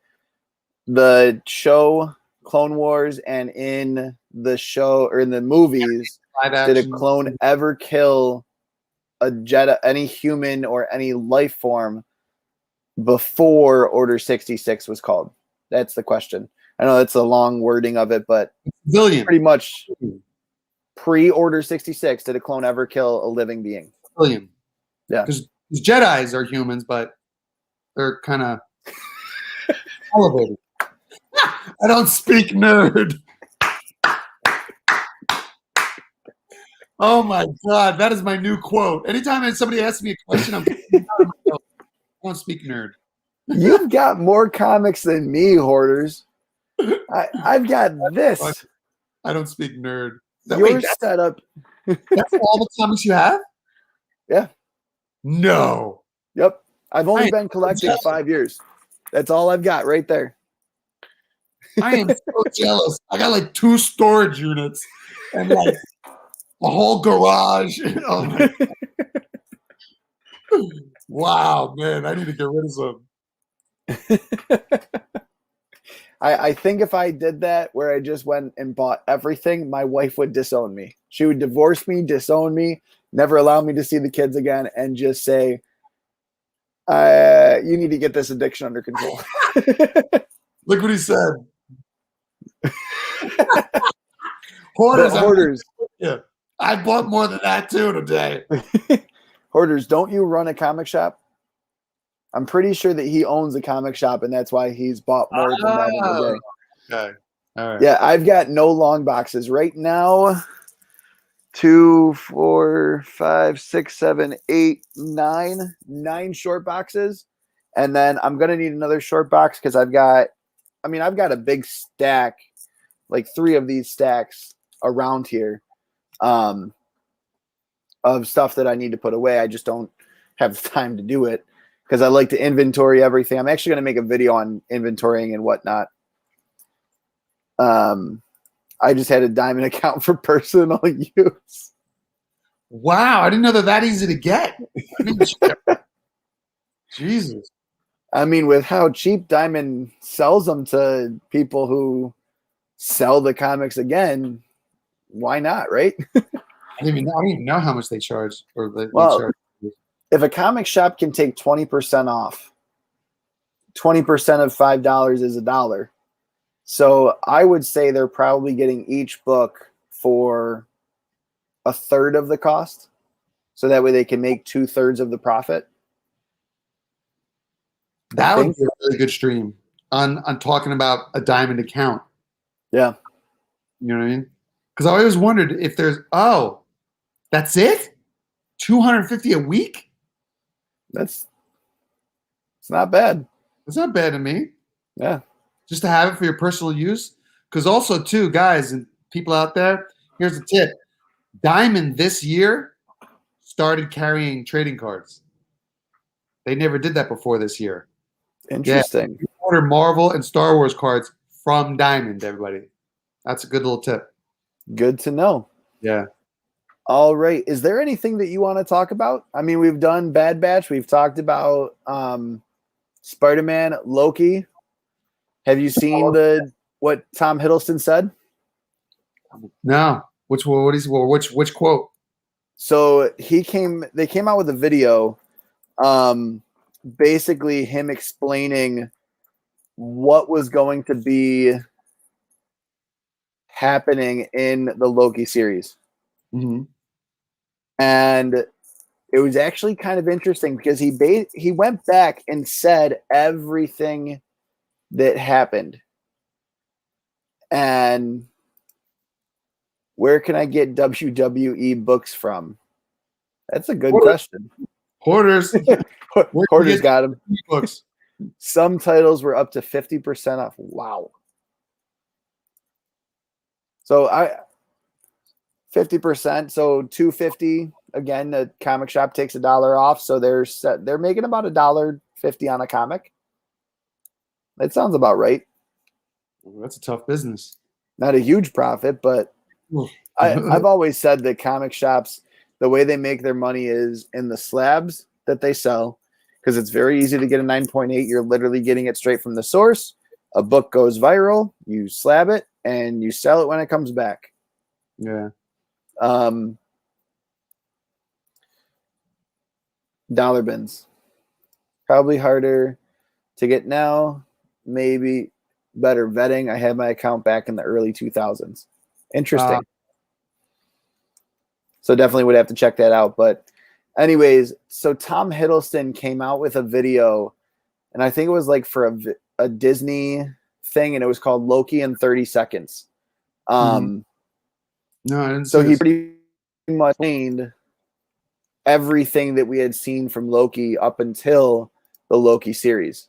the show Clone Wars and in the show or in the movies, did a clone ever kill a Jedi, any human or any life form before Order 66 was called? That's the question. I know that's a long wording of it, but pretty much pre-Order 66, did a clone ever kill a living being? Billion. Yeah. Because Jedis are humans, but they're kind of elevated. I don't speak nerd. Oh my God, that is my new quote. Anytime somebody asks me a question, I don't speak nerd. You've got more comics than me, Hoarders. I've got this. I don't speak nerd. Your setup. That's all the comics you have? Yeah. No. Yep. I've only been collecting 5 years. That's all I've got right there. I am so jealous. I got like 2 storage units and like a whole garage. Oh my God. Wow, man. I need to get rid of some. I think if I did that, where I just went and bought everything, my wife would disown me. She would divorce me, disown me, never allow me to see the kids again, and just say, you need to get this addiction under control. Look what he said. Hoarders. Yeah, I bought more than that too today. Hoarders, don't you run a comic shop? I'm pretty sure that he owns a comic shop, and that's why he's bought more than that in a day. Okay. All right. Yeah, I've got no long boxes right now. 2, 4, 5, 6, 7, 8, 9 short boxes, and then I'm gonna need another short box because I've got a big stack, like 3 of these stacks around here, of stuff that I need to put away. I just don't have the time to do it because I like to inventory everything. I'm actually gonna make a video on inventorying and whatnot. I just had a diamond account for personal use. Wow, I didn't know that easy to get. Jesus. I mean, with how cheap Diamond sells them to people who sell the comics again, why not, right? I don't even know how much they charge. They Well, charge. if a comic shop can take 20% off, 20% of $5 is $1. So I would say they're probably getting each book for a third of the cost. So that way they can make 2/3 of the profit. That would be a really good stream on talking about a diamond account. Yeah. You know what I mean? Because I always wondered if there's that's it? $250 a week? It's not bad. That's not bad to me. Yeah. Just to have it for your personal use. Because also, too, guys and people out there, here's a tip. Diamond this year started carrying trading cards. They never did that before this year. Interesting. Yeah, order Marvel and Star Wars cards from Diamond, everybody. That's a good little tip. Good to know. Yeah. All right. Is there anything that you want to talk about? I mean, we've done Bad Batch. We've talked about Spider-Man, Loki. Have you seen what Tom Hiddleston said? No. Which quote? So they came out with a video, basically him explaining what was going to be happening in the Loki series. Mm-hmm. And it was actually kind of interesting because he went back and said everything that happened. And where can I get WWE books from? That's a good question. Hoarders. Hoarders got them. Books. Some titles were up to 50% off. Wow. So 50%. So $2.50. Again, the comic shop takes $1 off. So they're making about $1.50 on a comic. That sounds about right. That's a tough business. Not a huge profit, but I've always said that comic shops, the way they make their money is in the slabs that they sell, because it's very easy to get a 9.8. You're literally getting it straight from the source. A book goes viral, you slab it, and you sell it when it comes back. Yeah. Dollar bins. Probably harder to get now. Maybe better vetting. I had my account back in the early 2000s. Interesting. So definitely would have to check that out. But anyways, so Tom Hiddleston came out with a video, and I think it was like for a Disney thing, and it was called Loki in 30 Seconds. No, I didn't so see he this. pretty much explained everything that we had seen from Loki up until the Loki series.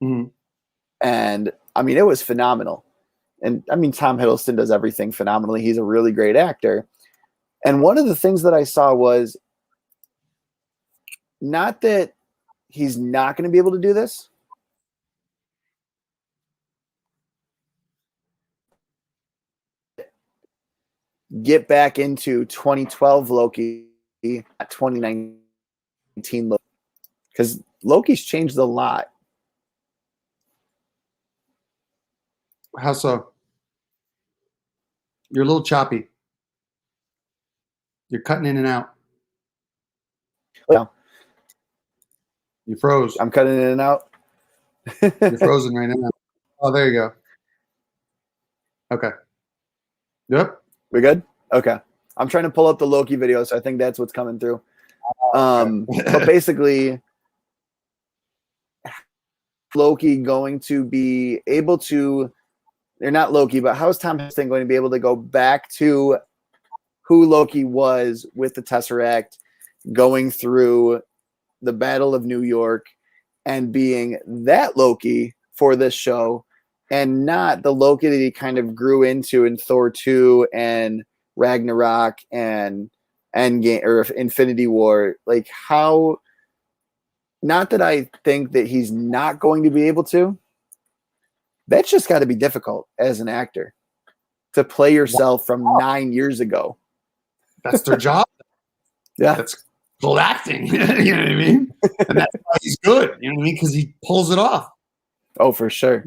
Mm-hmm. And I mean, it was phenomenal. And I mean, Tom Hiddleston does everything phenomenally. He's a really great actor. And one of the things that I saw was not that he's not going to be able to do this. Get back into 2012 Loki, 2019 Loki, because Loki's changed a lot. How so? You're a little choppy. You're cutting in and out. Yeah. You froze. I'm cutting in and out. You're frozen right now. Oh, there you go. Okay. Yep. We good? Okay. I'm trying to pull up the Loki video, so I think that's what's coming through. But basically, Loki going to be able to? They're not Loki, but how is Tom Hiddleston going to be able to go back to who Loki was with the Tesseract, going through the Battle of New York and being that Loki for this show, and not the Loki that he kind of grew into in Thor 2 and Ragnarok and Endgame or Infinity War? Like, how, not that I think that he's not going to be able to. That's just got to be difficult as an actor to play yourself from 9 years ago. That's their job. Yeah. That's full acting. You know what I mean? And that's why he's good. You know what I mean? Because he pulls it off. Oh, for sure.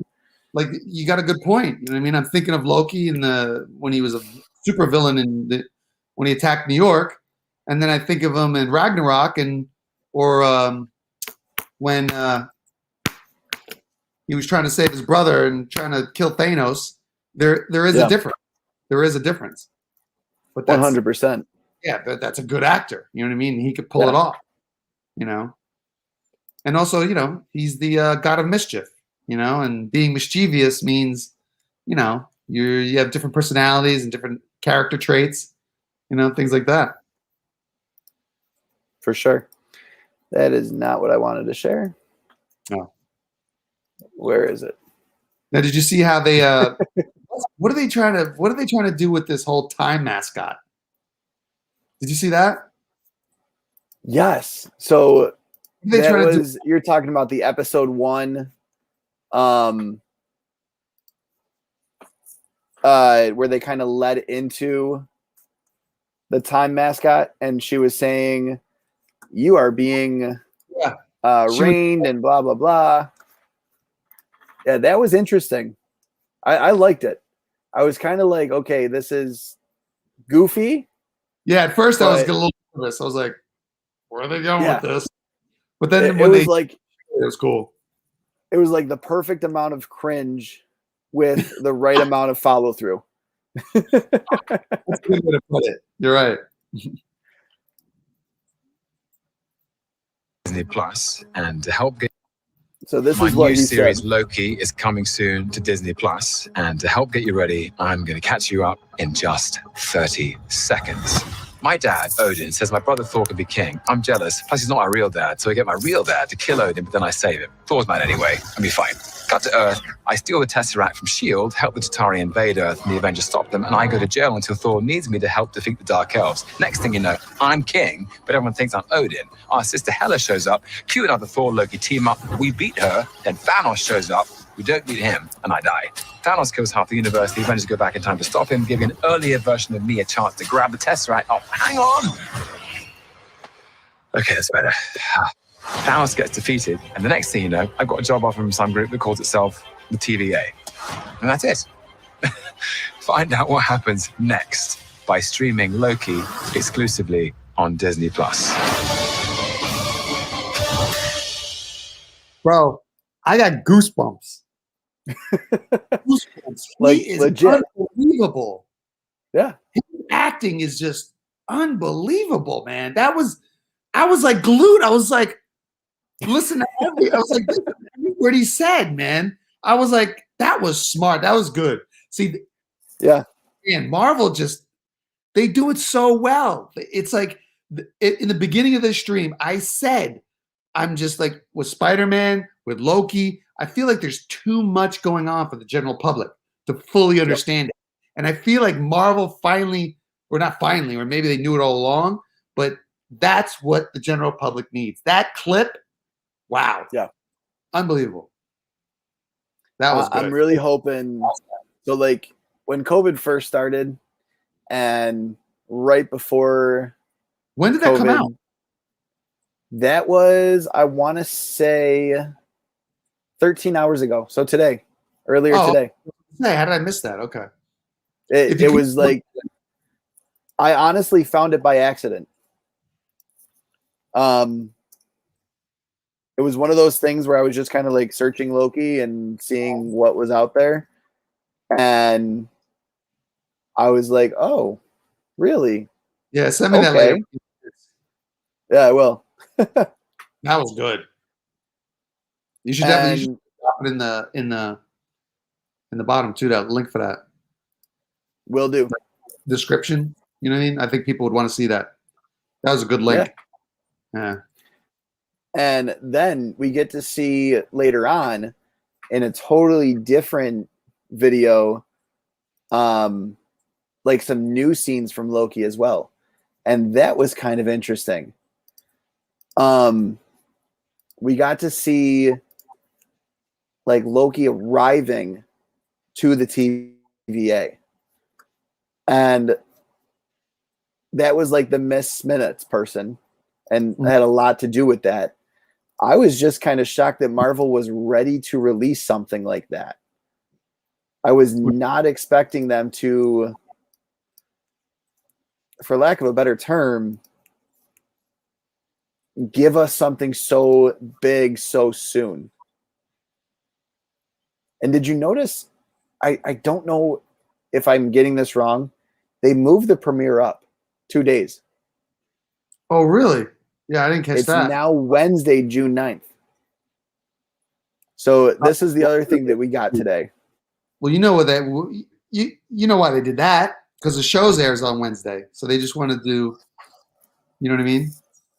Like, you got a good point. You know what I mean? I'm thinking of Loki when he was a super villain when he attacked New York, and then I think of him in Ragnarok or when he was trying to save his brother and trying to kill Thanos. There is a difference. There is a difference. But 100%. Yeah, that's a good actor. You know what I mean? He could pull it off. You know, and also, you know, he's the god of mischief. You know, and being mischievous means, you know, you have different personalities and different character traits. You know, things like that. For sure. That is not what I wanted to share. No. Where is it? Now, did you see how they? What are they trying to do with this whole time mascot? Did you see that? Yes. So that was you're talking about the episode 1, where they kind of led into the time mascot, and she was saying, "You are being reigned," and blah blah blah. Yeah, that was interesting. I liked it. I was kind of like, okay, this is goofy. Yeah, at first I was getting a little nervous. I was like, where are they going with this? But then it was cool. It was like the perfect amount of cringe with the right amount of follow through. That's a good way to put it. You're right. Disney Plus, and to help get so this my is what new he series said. Loki is coming soon to Disney Plus, and to help get you ready, I'm going to catch you up in just 30 seconds. My dad, Odin, says my brother Thor can be king. I'm jealous. Plus, he's not my real dad, so I get my real dad to kill Odin, but then I save him. Thor's mad anyway. I'll be fine. Cut to Earth. I steal the Tesseract from S.H.I.E.L.D., help the Chitauri invade Earth, and the Avengers stop them, and I go to jail until Thor needs me to help defeat the Dark Elves. Next thing you know, I'm king, but everyone thinks I'm Odin. Our sister Hela shows up. Cue another Thor Loki team up. We beat her. Then Thanos shows up. We don't beat him, and I die. Thanos kills half the universe. The Avengers go back in time to stop him, giving an earlier version of me a chance to grab the Tesseract. Oh, hang on! Okay, that's better. Thanos gets defeated, and the next thing you know, I've got a job offer from some group that calls itself the TVA. And that's it. Find out what happens next by streaming Loki exclusively on Disney Plus. Bro, I got goosebumps. Goosebumps. Like, he is legit. Unbelievable. Yeah. His acting is just unbelievable, man. I was like glued. I was like, listen to I was like, every word he said, man. I was like, that was smart. That was good. See, yeah. Man, Marvel they do it so well. It's like in the beginning of this stream, I said, I'm just like with Spider-Man, with Loki, I feel like there's too much going on for the general public to fully understand it. And I feel like Marvel finally, or not finally, or maybe they knew it all along, but that's what the general public needs. That clip, wow. Yeah. Unbelievable. That was good. I'm really hoping. So, like, when COVID first started and right before. When did that come out? That was, I want to say, 13 hours ago. So today, earlier today. Hey, how did I miss that? Okay. It was like, I honestly found it by accident. It was one of those things where I was just kind of like searching Loki and seeing what was out there. And I was like, oh, really? Yeah, send me that later. Yeah, I will. That was good. You should definitely drop it in the bottom too. That link for that Will do. description. You know what I mean? I think people would want to see that. That was a good link. Yeah. And then we get to see later on in a totally different video, like some new scenes from Loki as well. And that was kind of interesting. We got to see like Loki arriving to the TVA. And that was like the Miss Minutes person and had a lot to do with that. I was just kind of shocked that Marvel was ready to release something like that. I was not expecting them to, for lack of a better term, give us something so big so soon. And did you notice, I don't know if I'm getting this wrong, they moved the premiere up 2 days. Oh, really? Yeah, I didn't catch that. It's now Wednesday, June 9th. So this is the other thing that we got today. Well, you know what you know why they did that? Because the show's airs on Wednesday, so they just want to do, you know what I mean?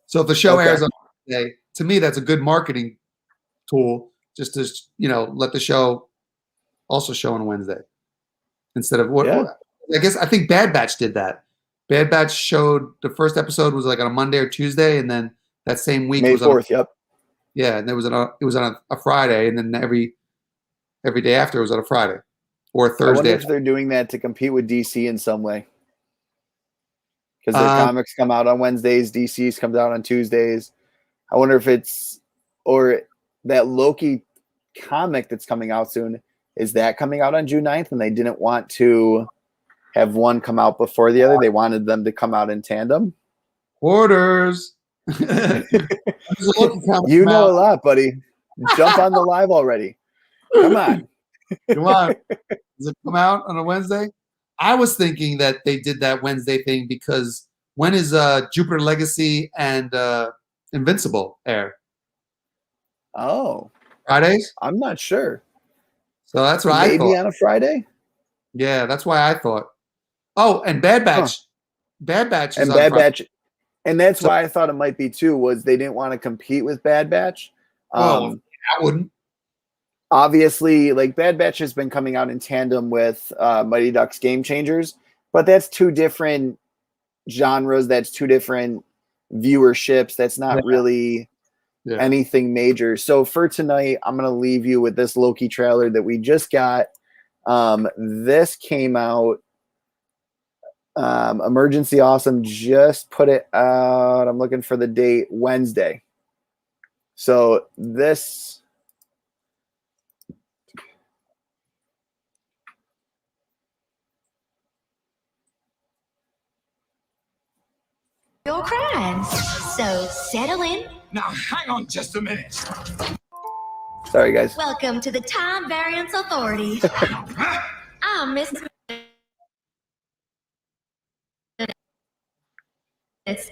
So if the show airs on Wednesday, to me that's a good marketing tool, just to let the show also show on Wednesday instead of what I think Bad Batch did that. Bad Batch showed the first episode was like on a Monday or Tuesday, and then that same week May was 4th. Yep. Yeah, and it was on a Friday, and then every day after it was on a Friday or a Thursday. I wonder if they're doing that to compete with DC in some way. Because their comics come out on Wednesdays, DC's comes out on Tuesdays. I wonder if it's, or that Loki comic that's coming out soon, is that coming out on June 9th and they didn't want to have one come out before the other? They wanted them to come out in tandem? Orders. You know a lot, buddy. Jump on the live already. Come on. Come on. Does it come out on a Wednesday? I was thinking that they did that Wednesday thing because when is Jupiter Legacy and Invincible air? Oh. Fridays? I'm not sure. So that's what I thought. Maybe on a Friday? Yeah, that's why I thought. Oh, and Bad Batch. Huh. Bad Batch is and on Bad Friday. Batch. And that's why I thought it might be too, was they didn't want to compete with Bad Batch. I wouldn't. Obviously, like Bad Batch has been coming out in tandem with Mighty Ducks Game Changers, but that's two different genres. That's two different viewerships. That's not really anything major. So for tonight, I'm going to leave you with this Loki trailer that we just got. This came out. Emergency Awesome just put it out. I'm looking for the date, Wednesday. So this. Your crimes. So settle in. Now, hang on just a minute. Sorry, guys. Welcome to the Time Variance Authority. I'm Miss.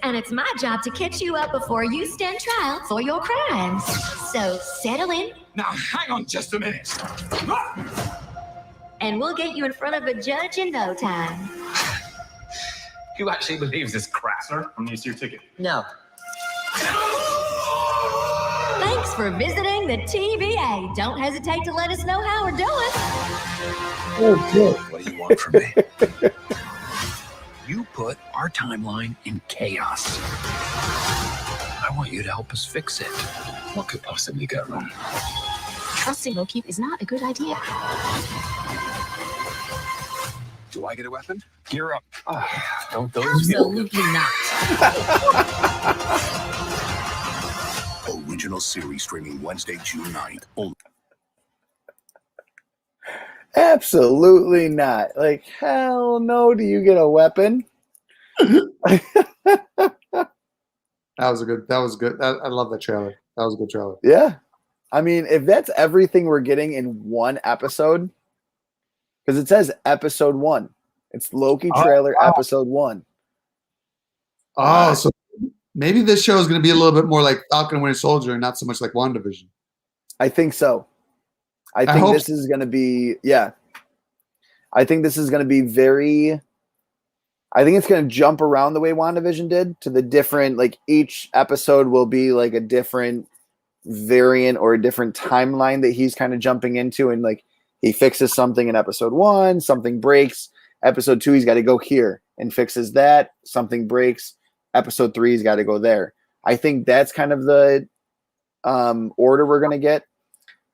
And it's my job to catch you up before you stand trial for your crimes. So settle in. Now, hang on just a minute. And we'll get you in front of a judge in no time. Who actually believes this crap? Sir, I'm used to your ticket. No. Thanks for visiting the TVA. Don't hesitate to let us know how we're doing. Oh, good. What do you want from me? You put our timeline in chaos. I want you to help us fix it. What could possibly go wrong? Trusting Loki is not a good idea. Do I get a weapon? Gear up. Don't those Absolutely not. Original series streaming Wednesday, June 9th. Only. Absolutely not. Like, hell no, do you get a weapon? That was good. I love that trailer. That was a good trailer. Yeah. I mean, if that's everything we're getting in one episode, because it says episode 1. It's Loki trailer episode 1. Oh, so maybe this show is going to be a little bit more like Falcon and Winter Soldier and not so much like WandaVision. I think so. I I think hope this is going to be, yeah. I think this is going to be very, I think it's going to jump around the way WandaVision did to the different, like each episode will be like a different variant or a different timeline that he's kind of jumping into. And like he fixes something in episode 1, something breaks. Episode 2, he's got to go here and fixes that. Something breaks. Episode 3, he's got to go there. I think that's kind of the order we're going to get.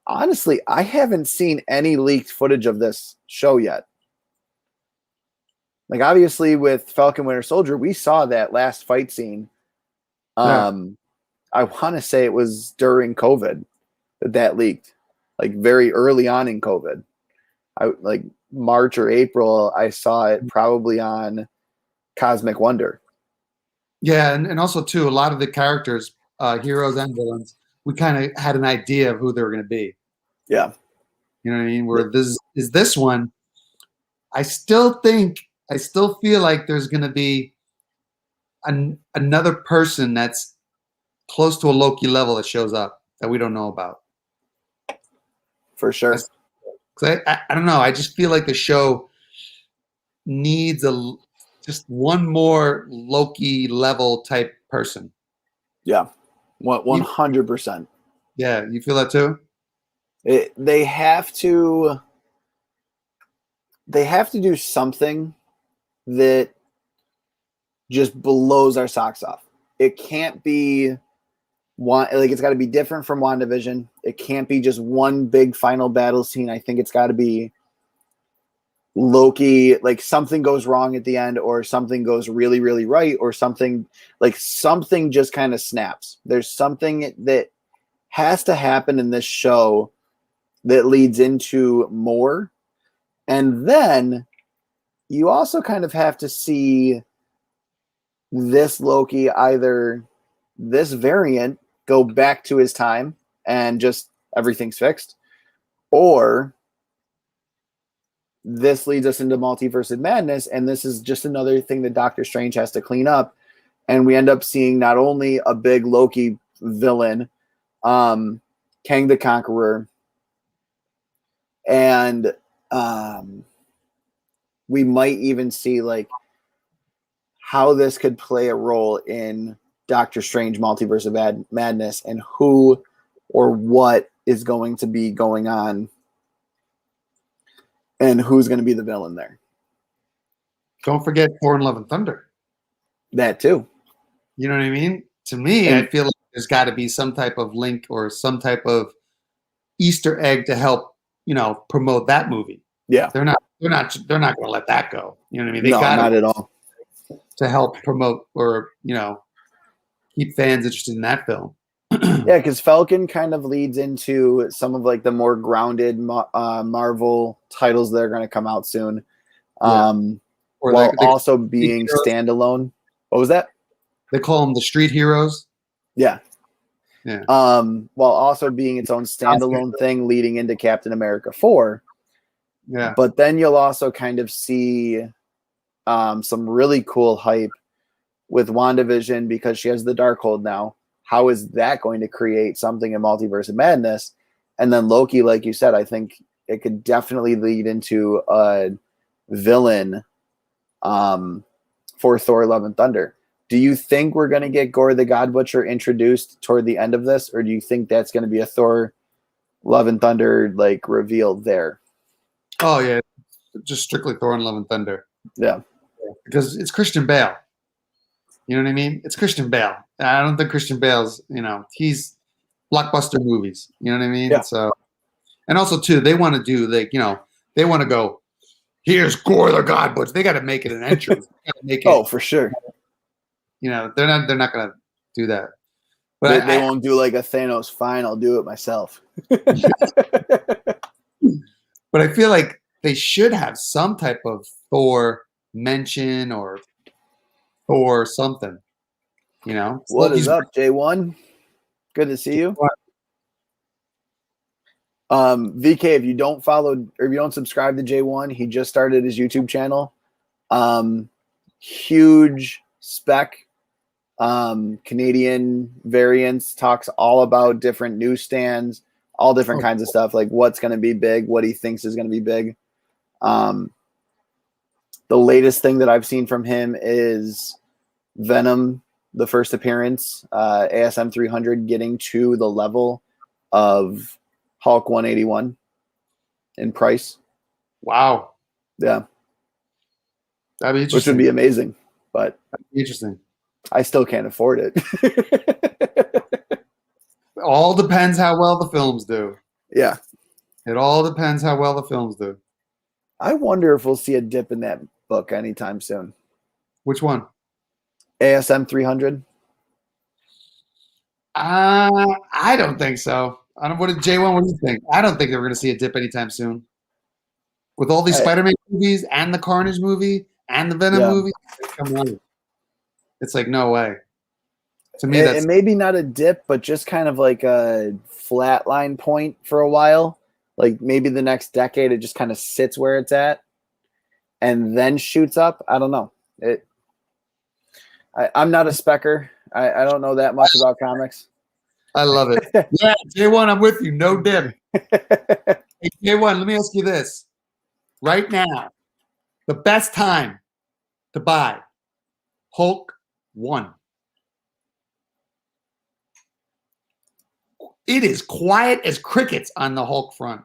Honestly, I haven't seen any leaked footage of this show yet. Like obviously with Falcon Winter Soldier, we saw that last fight scene. Yeah. I want to say it was during COVID that leaked, like very early on in COVID. I like March or April. I saw it probably on Cosmic Wonder. Yeah, and also too, a lot of the characters, heroes and villains, we kind of had an idea of who they were going to be. Yeah, You know what I mean? Where this one, I still feel like there's going to be another person that's close to a Loki level that shows up that we don't know about. for sure. 'Cause I don't know. I just feel like the show needs just one more Loki level type person. Yeah, 100%. Yeah, you feel that too? They have to do something that just blows our socks off. It can't be it's got to be different from WandaVision. It can't be just one big final battle scene. I think it's got to be Loki, like something goes wrong at the end or something goes really, really right or something just kind of snaps. There's something that has to happen in this show that leads into more. And then you also kind of have to see this Loki, either this variant go back to his time and just everything's fixed, or this leads us into Multiverse of Madness, and this is just another thing that Doctor Strange has to clean up, and we end up seeing not only a big Loki villain, Kang the Conqueror, and we might even see like how this could play a role in Doctor Strange Multiverse of Madness and who or what is going to be going on and who's going to be the villain there. Don't forget Thor and Love and Thunder. That too. You know what I mean? To me, I feel like there's got to be some type of link or some type of Easter egg to help, promote that movie. Yeah. They're not going to let that go. You know what I mean? They No, got not at all. to help promote or, keep fans interested in that film. Yeah, because Falcon kind of leads into some of like the more grounded Marvel titles that are going to come out soon, Or while they also being standalone. What was that? They call them the street heroes. Yeah. Yeah. While also being its own standalone thing leading into Captain America 4. Yeah. But then you'll also kind of see some really cool hype with WandaVision because she has the Darkhold now. How is that going to create something in Multiverse of Madness? And then Loki, like you said, I think it could definitely lead into a villain for Thor Love and Thunder. Do you think we're going to get Gore the God Butcher introduced toward the end of this, or do you think that's going to be a Thor Love and Thunder like reveal there? Oh yeah, just strictly Thor and Love and Thunder. Yeah, because it's Christian Bale. You know what I mean? It's Christian Bale. I don't think Christian Bale's, he's blockbuster movies. You know what I mean? Yeah. So, and also too, they want to do they want to go. Here's Gore the God Butcher. They got to make it an entrance. Oh, for sure. They're not going to do that. But They won't do like a Thanos. Fine, I'll do it myself. But I feel like they should have some type of Thor mention or Thor something. What is up, J1? Good to see you. VK, if you don't follow or if you don't subscribe to J1, he just started his YouTube channel. Huge spec. Canadian variants, talks all about different newsstands, all different Oh, kinds of stuff, like what's going to be big, what he thinks is going to be big. The latest thing that I've seen from him is Venom, the first appearance, ASM 300 getting to the level of Hulk 181 in price. wow. Yeah, That'd be which interesting. would be amazing, but Interesting. I still can't afford it. All depends how well the films do. Yeah. It all depends how well the films do. I wonder if we'll see a dip in that book anytime soon. Which one? ASM 300. I don't think so. I don't. What did J1? What do you think? I don't think that we're going to see a dip anytime soon. With all these Spider-Man movies and the Carnage movie and the Venom movie, come on. It's like no way. To me, that's and maybe not a dip, but just kind of like a flatline point for a while. Like maybe the next decade, it just kind of sits where it's at, and then shoots up. I don't know. I'm not a specker. I don't know that much about comics. I love it. Yeah, J1, I'm with you. No dip. Hey, J1, let me ask you this. Right now, the best time to buy Hulk 1. It is quiet as crickets on the Hulk front.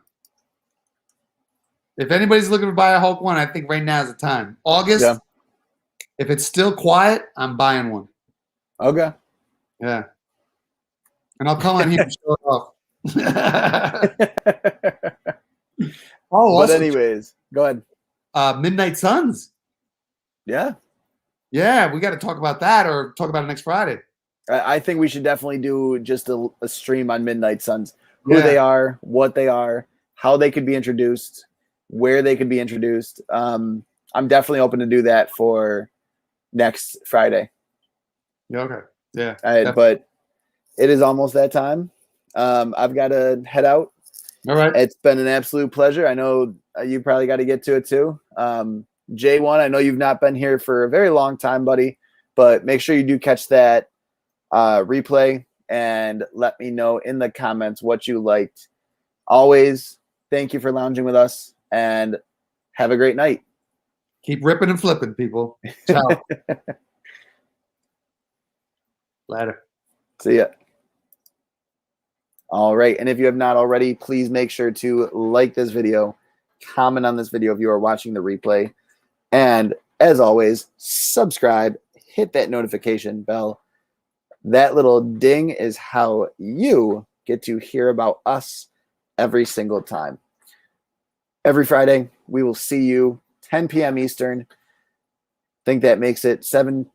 If anybody's looking to buy a Hulk 1, I think right now is the time. August, Yeah. If it's still quiet, I'm buying one. Okay. Yeah. And I'll come on here and show it off. Oh, But also, anyways, go ahead. Midnight Suns. Yeah. Yeah, we got to talk about that or talk about it next Friday. I think we should definitely do just a stream on Midnight Suns. Who Yeah. they are, what they are, how they could be introduced, where they could be introduced. I'm definitely open to do that for next Friday. Yeah, okay. Yeah. But it is almost that time. I've got to head out. All right. It's been an absolute pleasure. I know you probably got to get to it too. J1, I know you've not been here for a very long time, buddy, but make sure you do catch that replay and let me know in the comments what you liked. Always, thank you for lounging with us and have a great night. Keep ripping and flipping, people. Ciao. Later. See ya. All right. And if you have not already, please make sure to like this video, comment on this video if you are watching the replay. And as always, subscribe, hit that notification bell. That little ding is how you get to hear about us every single time. Every Friday, we will see you 10 p.m. Eastern. I think that makes it 7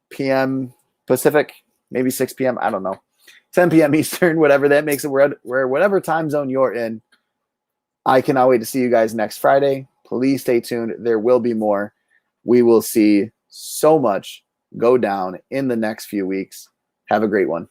p.m. Pacific, maybe 6 p.m. I don't know. 10 p.m. Eastern, whatever that makes it, where whatever time zone you're in. I cannot wait to see you guys next Friday. Please stay tuned. There will be more. We will see so much go down in the next few weeks. Have a great one.